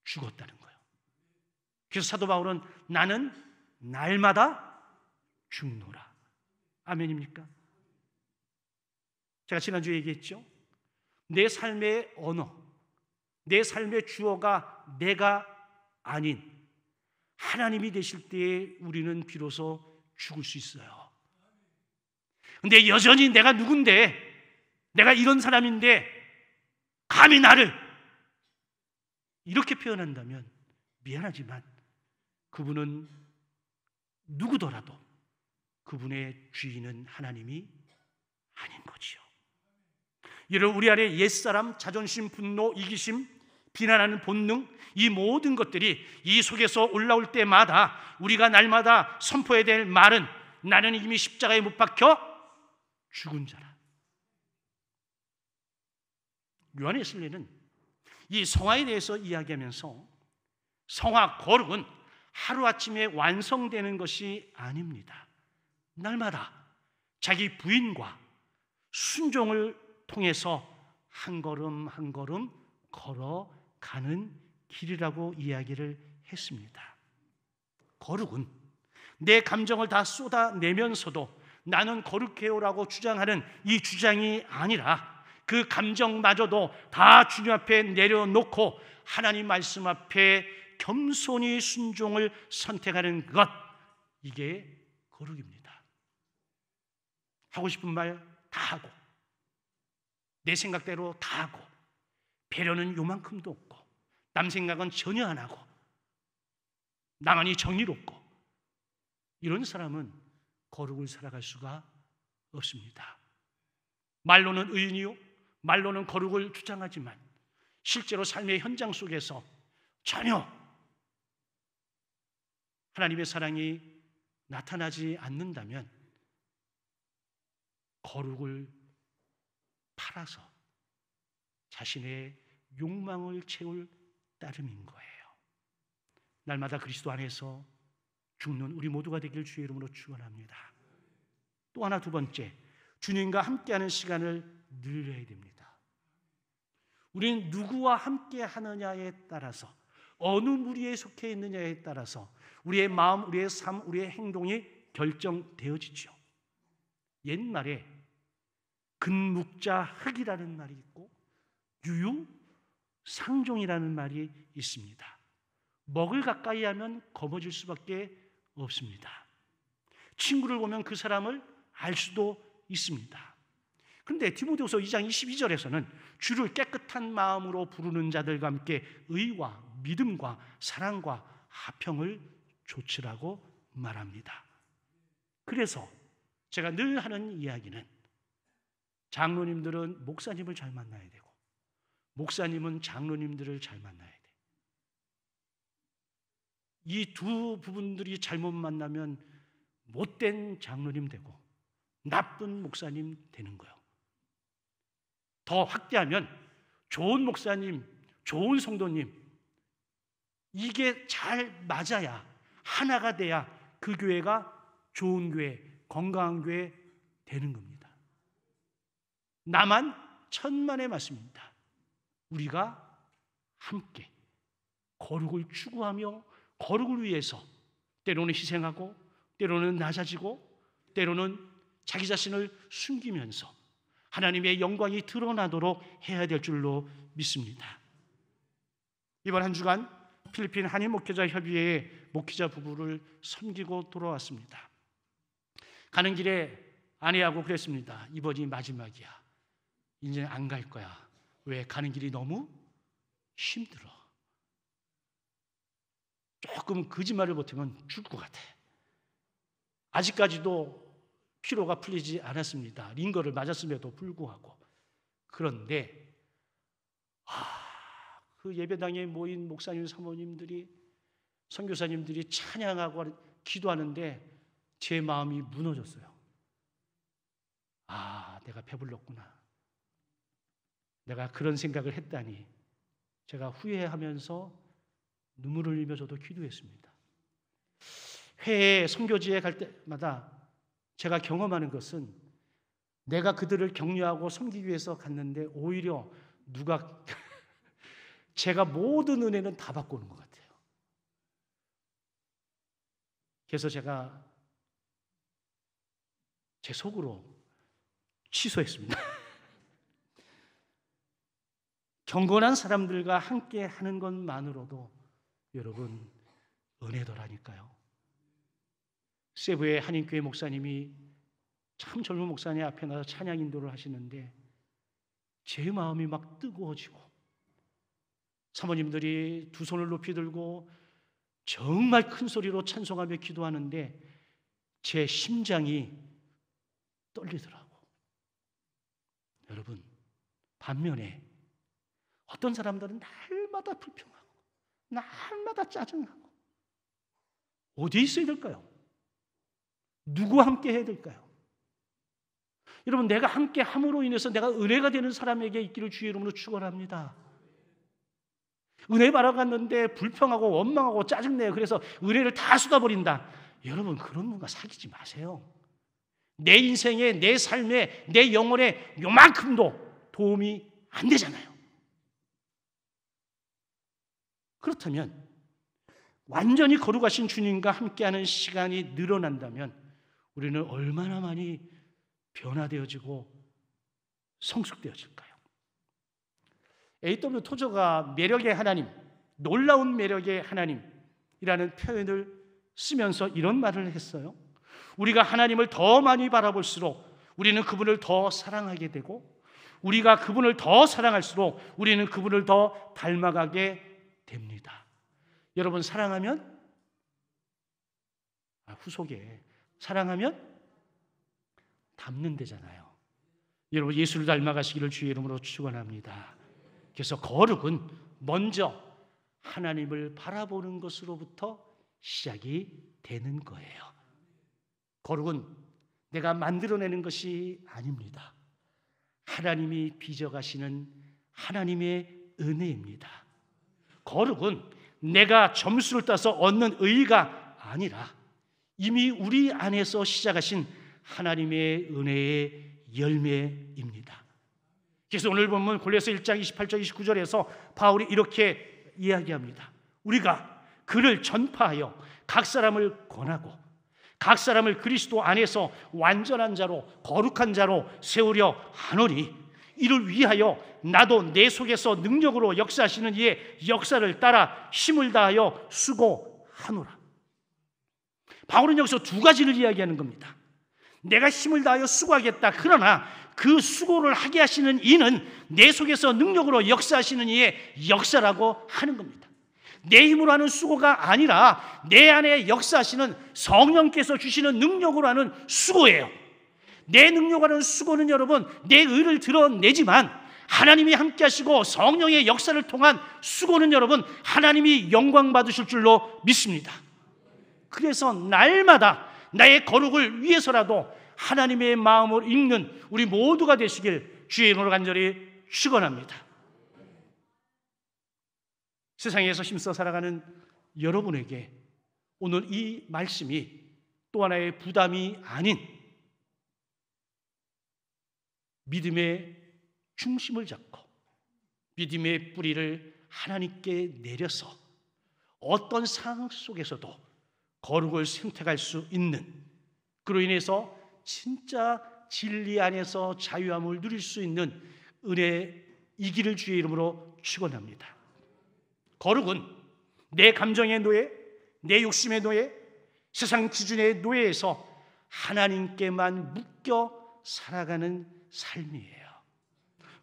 죽었다는 거예요. 그래서 사도 바울은 나는 날마다 죽노라. 아멘입니까? 제가 지난주에 얘기했죠. 내 삶의 언어, 내 삶의 주어가 내가 아닌 하나님이 되실 때에 우리는 비로소 죽을 수 있어요. 근데 여전히 내가 누군데, 내가 이런 사람인데 감히 나를 이렇게 표현한다면 미안하지만 그분은 누구더라도 그분의 주인은 하나님이 아닌 거지요. 이런 우리 안에 옛사람, 자존심, 분노, 이기심, 비난하는 본능, 이 모든 것들이 이 속에서 올라올 때마다 우리가 날마다 선포해야 될 말은 나는 이미 십자가에 못 박혀 죽은 자라. 요한 웨슬리는 이 성화에 대해서 이야기하면서 성화, 거룩은 하루아침에 완성되는 것이 아닙니다. 날마다 자기 부인과 순종을 통해서 한 걸음 한 걸음 걸어가는 길이라고 이야기를 했습니다. 거룩은 내 감정을 다 쏟아내면서도 나는 거룩해요라고 주장하는 이 주장이 아니라 그 감정마저도 다 주님 앞에 내려놓고 하나님 말씀 앞에 겸손히 순종을 선택하는 것, 이게 거룩입니다. 하고 싶은 말 다 하고 내 생각대로 다 하고 배려는 요만큼도 없고 남 생각은 전혀 안 하고 나만이 정의롭고 이런 사람은 거룩을 살아갈 수가 없습니다. 말로는 의인이요, 말로는 거룩을 주장하지만 실제로 삶의 현장 속에서 전혀 하나님의 사랑이 나타나지 않는다면 거룩을 팔아서 자신의 욕망을 채울 따름인 거예요. 날마다 그리스도 안에서 죽는 우리 모두가 되길 주의 이름으로 축원합니다. 또 하나, 두 번째, 주님과 함께하는 시간을 늘려야 됩니다. 우리는 누구와 함께 하느냐에 따라서, 어느 무리에 속해 있느냐에 따라서 우리의 마음, 우리의 삶, 우리의 행동이 결정되어지죠. 옛말에 근묵자 흑이라는 말이 있고 유유상종이라는 말이 있습니다. 먹을 가까이 하면 검어질 수밖에 없습니다. 친구를 보면 그 사람을 알 수도 있습니다. 그런데 디모데후서 2장 22절에서는 주를 깨끗한 마음으로 부르는 자들과 함께 의와 믿음과 사랑과 화평을 좇으라고 말합니다. 그래서 제가 늘 하는 이야기는 장로님들은 목사님을 잘 만나야 되고 목사님은 장로님들을 잘 만나야 돼. 이 두 부분들이 잘못 만나면 못된 장로님 되고 나쁜 목사님 되는 거예요. 더 확대하면 좋은 목사님, 좋은 성도님, 이게 잘 맞아야, 하나가 돼야 그 교회가 좋은 교회, 건강한 교회 되는 겁니다. 나만 천만의 말씀입니다. 우리가 함께 거룩을 추구하며 거룩을 위해서 때로는 희생하고 때로는 낮아지고 때로는 자기 자신을 숨기면서 하나님의 영광이 드러나도록 해야 될 줄로 믿습니다. 이번 한 주간 필리핀 한인 목회자 협의회의 목회자 부부를 섬기고 돌아왔습니다. 가는 길에 아내하고 그랬습니다. 이번이 마지막이야. 이제 안 갈 거야. 왜? 가는 길이 너무 힘들어. 조금 거짓말을 못하면 죽을 것 같아. 아직까지도 피로가 풀리지 않았습니다. 링거를 맞았음에도 불구하고. 그런데 그 예배당에 모인 목사님 사모님들이, 선교사님들이 찬양하고 기도하는데 제 마음이 무너졌어요. 내가 배불렀구나. 내가 그런 생각을 했다니. 제가 후회하면서 눈물을 흘리며 저도 기도했습니다. 회에 선교지에 갈 때마다 제가 경험하는 것은 내가 그들을 격려하고 섬기기 위해서 갔는데 오히려 누가 제가 모든 은혜는 다 받고 오는 것 같아요. 그래서 제가 제 속으로 취소했습니다. 경건한 사람들과 함께 하는 것만으로도 여러분 은혜더라니까요. 세부의 한인교회 목사님이 참 젊은 목사님 앞에 나서 찬양 인도를 하시는데 제 마음이 막 뜨거워지고 사모님들이 두 손을 높이 들고 정말 큰 소리로 찬송하며 기도하는데 제 심장이 떨리더라고. 여러분, 반면에 어떤 사람들은 날마다 불평하고 날마다 짜증나고 어디에 있어야 될까요? 누구와 함께 해야 될까요? 여러분, 내가 함께 함으로 인해서 내가 은혜가 되는 사람에게 있기를 주의 이름으로 축원합니다. 은혜 받아갔는데 불평하고 원망하고 짜증내요. 그래서 은혜를 다 쏟아버린다. 여러분, 그런 분과 사귀지 마세요. 내 인생에, 내 삶에, 내 영혼에 요만큼도 도움이 안 되잖아요. 그렇다면 완전히 거룩하신 주님과 함께하는 시간이 늘어난다면 우리는 얼마나 많이 변화되어지고 성숙되어질까요? A.W. 토저가 매력의 하나님, 놀라운 매력의 하나님이라는 표현을 쓰면서 이런 말을 했어요. 우리가 하나님을 더 많이 바라볼수록 우리는 그분을 더 사랑하게 되고 우리가 그분을 더 사랑할수록 우리는 그분을 더 닮아가게 됩니다. 여러분, 사랑하면 후속에 사랑하면 닮는 데잖아요. 여러분, 예수를 닮아가시기를 주의 이름으로 축원합니다. 그래서 거룩은 먼저 하나님을 바라보는 것으로부터 시작이 되는 거예요. 거룩은 내가 만들어내는 것이 아닙니다. 하나님이 빚어가시는 하나님의 은혜입니다. 거룩은 내가 점수를 따서 얻는 의의가 아니라 이미 우리 안에서 시작하신 하나님의 은혜의 열매입니다. 그래서 오늘 보면 골로새 1장 28절 29절에서 바울이 이렇게 이야기합니다. 우리가 그를 전파하여 각 사람을 권하고 각 사람을 그리스도 안에서 완전한 자로 거룩한 자로 세우려 하노니 이를 위하여 나도 내 속에서 능력으로 역사하시는 이의 역사를 따라 힘을 다하여 수고하노라. 바울은 여기서 두 가지를 이야기하는 겁니다. 내가 힘을 다하여 수고하겠다. 그러나 그 수고를 하게 하시는 이는 내 속에서 능력으로 역사하시는 이의 역사라고 하는 겁니다. 내 힘으로 하는 수고가 아니라 내 안에 역사하시는 성령께서 주시는 능력으로 하는 수고예요. 내 능력으로 하는 수고는 여러분 내 의를 드러내지만 하나님이 함께 하시고 성령의 역사를 통한 수고는 여러분 하나님이 영광 받으실 줄로 믿습니다. 그래서 날마다 나의 거룩을 위해서라도 하나님의 마음을 읽는 우리 모두가 되시길 주의 이름으로 간절히 축원합니다. 세상에서 힘써 살아가는 여러분에게 오늘 이 말씀이 또 하나의 부담이 아닌 믿음의 중심을 잡고 믿음의 뿌리를 하나님께 내려서 어떤 상황 속에서도 거룩을 선택할 수 있는, 그로 인해서 진짜 진리 안에서 자유함을 누릴 수 있는 은혜이기를 주의 이름으로 축원합니다. 거룩은 내 감정의 노예, 내 욕심의 노예, 세상 기준의 노예에서 하나님께만 묶여 살아가는 삶이에요.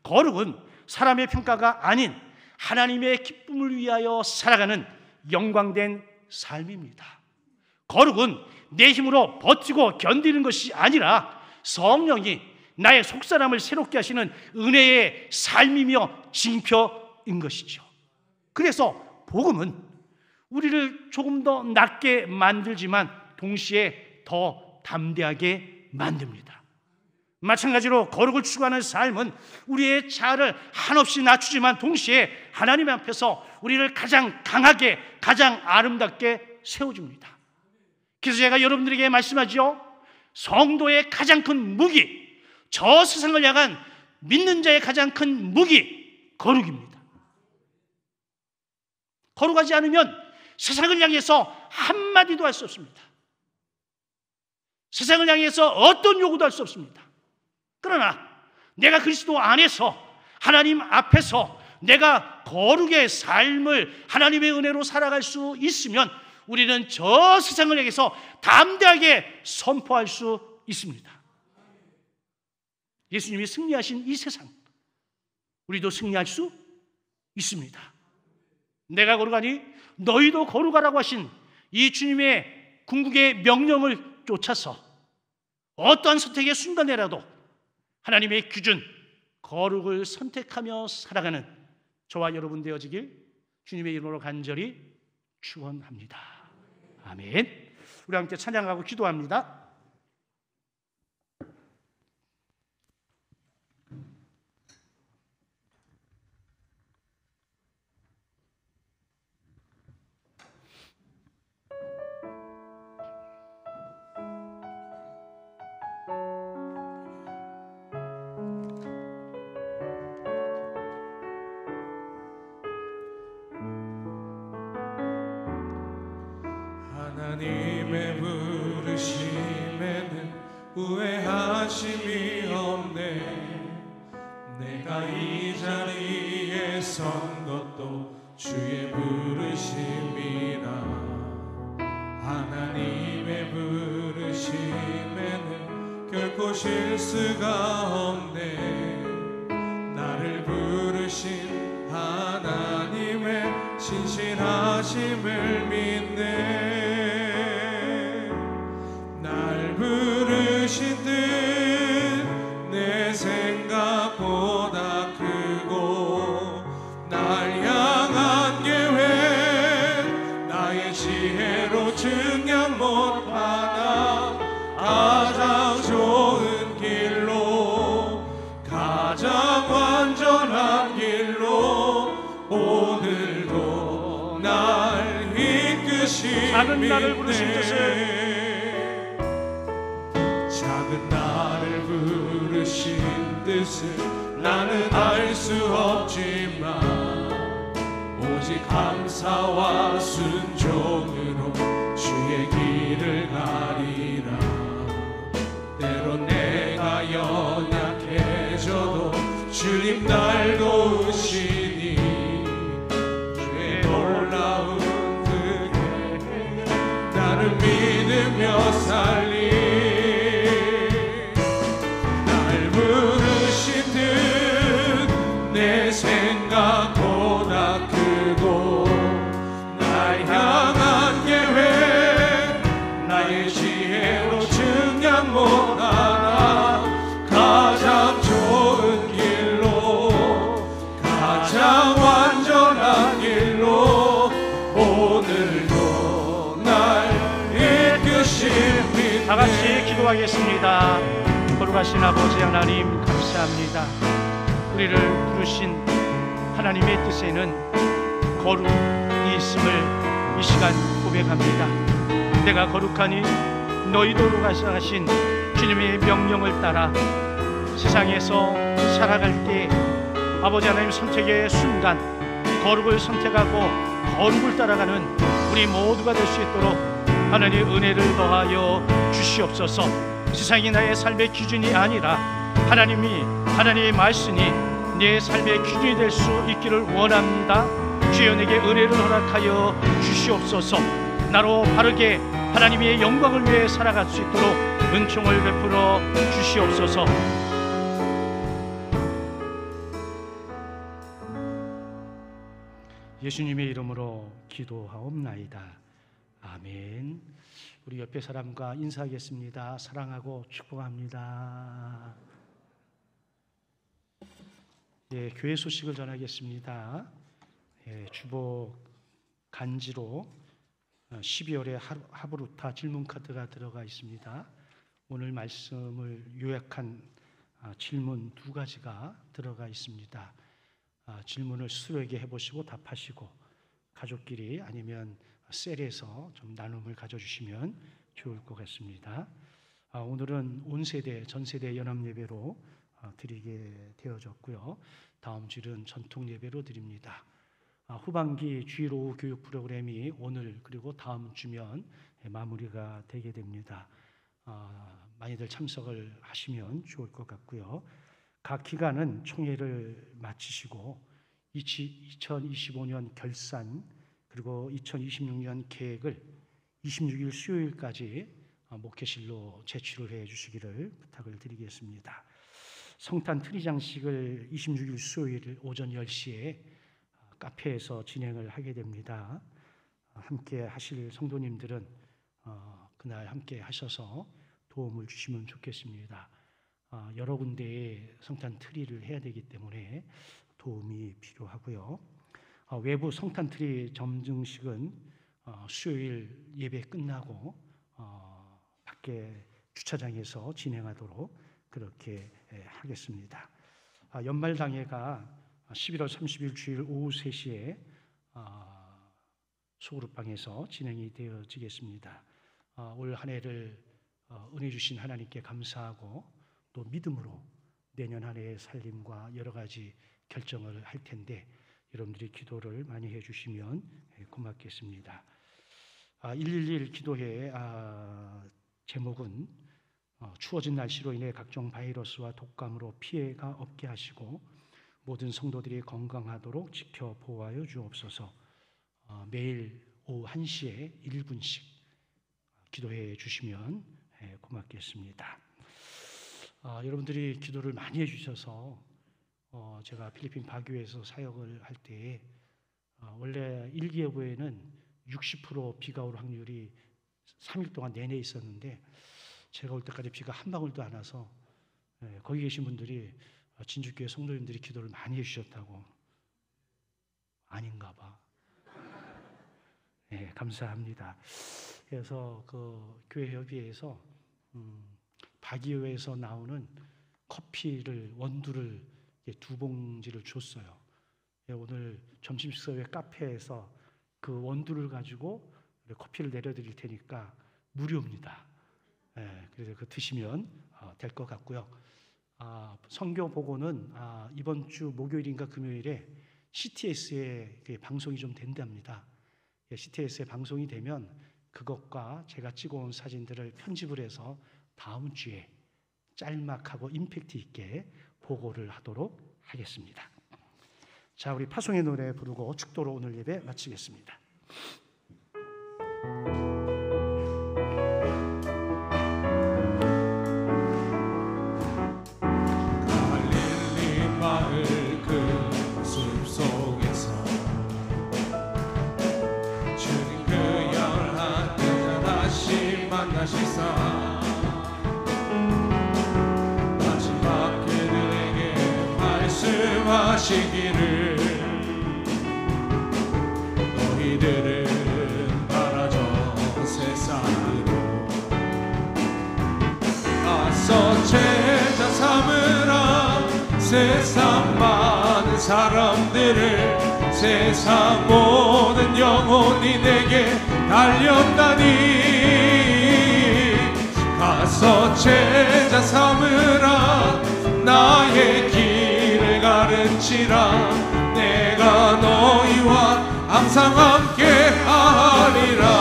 거룩은 사람의 평가가 아닌 하나님의 기쁨을 위하여 살아가는 영광된 삶입니다. 거룩은 내 힘으로 버티고 견디는 것이 아니라 성령이 나의 속사람을 새롭게 하시는 은혜의 삶이며 징표인 것이죠. 그래서 복음은 우리를 조금 더 낮게 만들지만 동시에 더 담대하게 만듭니다. 마찬가지로 거룩을 추구하는 삶은 우리의 자아를 한없이 낮추지만 동시에 하나님 앞에서 우리를 가장 강하게, 가장 아름답게 세워줍니다. 그래서 제가 여러분들에게 말씀하죠. 성도의 가장 큰 무기, 저 세상을 향한 믿는 자의 가장 큰 무기, 거룩입니다. 거룩하지 않으면 세상을 향해서 한마디도 할 수 없습니다. 세상을 향해서 어떤 요구도 할 수 없습니다. 그러나 내가 그리스도 안에서 하나님 앞에서 내가 거룩의 삶을 하나님의 은혜로 살아갈 수 있으면 우리는 저 세상을 향해서 담대하게 선포할 수 있습니다. 예수님이 승리하신 이 세상, 우리도 승리할 수 있습니다. 내가 거룩하니 너희도 거룩하라고 하신 이 주님의 궁극의 명령을 쫓아서 어떠한 선택의 순간에라도 하나님의 기준, 거룩을 선택하며 살아가는 저와 여러분 되어지길 주님의 이름으로 간절히 축원합니다. 아멘. 우리 함께 찬양하고 기도합니다. 하나님의 부르심에는 후회하심이 없네. 내가 이 자리에 선 것도 주의 부르심이라. 하나님의 부르심에는 결코 실수가 없네. 나를 부르신 하나님의 신실하심을 믿네. 부르신 듯 내 생각보다 크고 날 향한 계획 나의 지혜로 증량 못하나 가장 좋은 길로 가장 완전한 길로 오늘도 날 이끄시니 작은 나를 부르신 뜻을 작은 나를 부르신 뜻을 나는 알 수 없지만 오직 감사와 순종으로 주의 길을 가리라. 때론 내가 연약해져도 주님 날 도우시니 주의 놀라운 그 계획 나를 믿으며 살리. 부르신 듯 내 생각보다 크고 거룩하신 아버지 하나님 감사합니다. 우리를 부르신 하나님의 뜻에는 거룩이 있음을 이 시간 고백합니다. 내가 거룩하니 너희도 거룩하시라 하신 주님의 명령을 따라 세상에서 살아갈 때 아버지 하나님 선택의 순간 거룩을 선택하고 거룩을 따라가는 우리 모두가 될 수 있도록 하나님의 은혜를 더하여 주시옵소서. 세상이 나의 삶의 기준이 아니라 하나님의 말씀이 내 삶의 기준이 될 수 있기를 원합니다. 주여 내게 은혜를 허락하여 주시옵소서. 나로 바르게 하나님의 영광을 위해 살아갈 수 있도록 은총을 베풀어 주시옵소서. 예수님의 이름으로 기도하옵나이다. 아멘. 우리 옆에 사람과 인사하겠습니다. 사랑하고 축복합니다. 예, 교회 소식을 전하겠습니다. 예, 주보 간지로 12월에 하브루타 질문 카드가 들어가 있습니다. 오늘 말씀을 요약한 질문 2가지가 들어가 있습니다. 질문을 스스로에게 해보시고 답하시고 가족끼리 아니면 셀에서 좀 나눔을 가져주시면 좋을 것 같습니다. 오늘은 온 세대, 전 세대 연합 예배로 드리게 되어졌고요. 다음 주일은 전통 예배로 드립니다. 후반기 주일 오후 교육 프로그램이 오늘 그리고 다음 주면 마무리가 되게 됩니다. 많이들 참석을 하시면 좋을 것 같고요. 각 기관은 총회를 마치시고 2025년 결산 그리고 2026년 계획을 26일 수요일까지 목회실로 제출을 해 주시기를 부탁을 드리겠습니다. 성탄 트리 장식을 26일 수요일 오전 10시에 카페에서 진행을 하게 됩니다. 함께 하실 성도님들은 그날 함께 하셔서 도움을 주시면 좋겠습니다. 여러 군데에 성탄 트리를 해야 되기 때문에 도움이 필요하고요. 외부 성탄 트리 점증식은 수요일 예배 끝나고 밖에 주차장에서 진행하도록 그렇게 하겠습니다. 연말당회가 11월 30일 주일 오후 3시에 소그룹방에서 진행이 되어지겠습니다. 올 한 해를 은혜 주신 하나님께 감사하고 또 믿음으로 내년 한 해의 살림과 여러 가지 결정을 할 텐데 여러분들이 기도를 많이 해주시면 고맙겠습니다. 111 기도회 제목은 추워진 날씨로 인해 각종 바이러스와 독감으로 피해가 없게 하시고 모든 성도들이 건강하도록 지켜 보호하여 주옵소서. 매일 오후 1시에 1분씩 기도해 주시면 고맙겠습니다. 여러분들이 기도를 많이 해주셔서 제가 필리핀 바교에서 사역을 할 때 원래 일기예보에는 60% 비가 올 확률이 3일 동안 내내 있었는데 제가 올 때까지 비가 한 방울도 안 와서 거기 계신 분들이 진주교회 성도님들이 기도를 많이 해주셨다고. 아닌가 봐. 감사합니다. 그래서 그 교회 협의회에서 바기오에서 나오는 커피를 원두를 2봉지를 줬어요. 오늘 점심 식사 후에 카페에서 그 원두를 가지고 커피를 내려드릴 테니까 무료입니다. 그래서 그 드시면 될 것 같고요. 선교 보고는 이번 주 목요일인가 금요일에 CTS에 방송이 좀 된답니다. CTS에 방송이 되면 그것과 제가 찍어온 사진들을 편집을 해서 다음 주에 짤막하고 임팩트 있게 보고를 하도록 하겠습니다. 자, 우리 파송의 노래 부르고 축도로 오늘 예배 마치겠습니다. 갈릴리 마을 그 숲속에서 주님 그 열한 여자 다시 만나시사 말씀하시기를 너희들은 바라던 세상으로 나서 제자 세상 많은 사람들을 세상 모든 영혼이 내게 달렸다니 가서 제자 삼으라 나의 길을 가르치라 내가 너희와 항상 함께 하리라.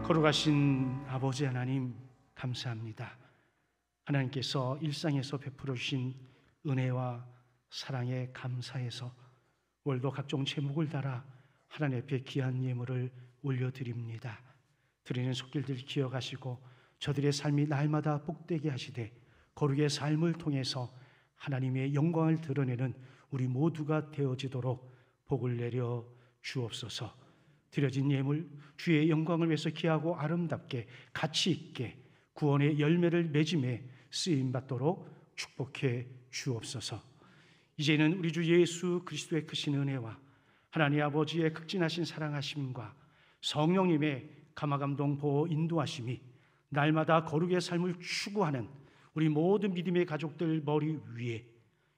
걸어가신 아버지 하나님 감사합니다. 하나님께서 일상에서 베풀어 주신 은혜와 사랑에 감사해서 오늘도 각종 제목을 달아 하나님 앞에 귀한 예물을 올려드립니다. 드리는 손길들 기억하시고 저들의 삶이 날마다 복되게 하시되 거룩의 삶을 통해서 하나님의 영광을 드러내는 우리 모두가 되어지도록 복을 내려 주옵소서. 드려진 예물 주의 영광을 위해서 귀하고 아름답게 가치 있게 구원의 열매를 맺음에 쓰임받도록 축복해 주옵소서. 이제는 우리 주 예수 그리스도의 크신 은혜와 하나님 아버지의 극진하신 사랑하심과 성령님의 감화감동 보호 인도하심이 날마다 거룩의 삶을 추구하는 우리 모든 믿음의 가족들 머리 위에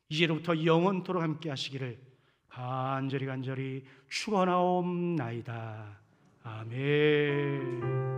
이제로부터 영원토록 함께 하시기를 간절히 축원하옵나이다. 아멘.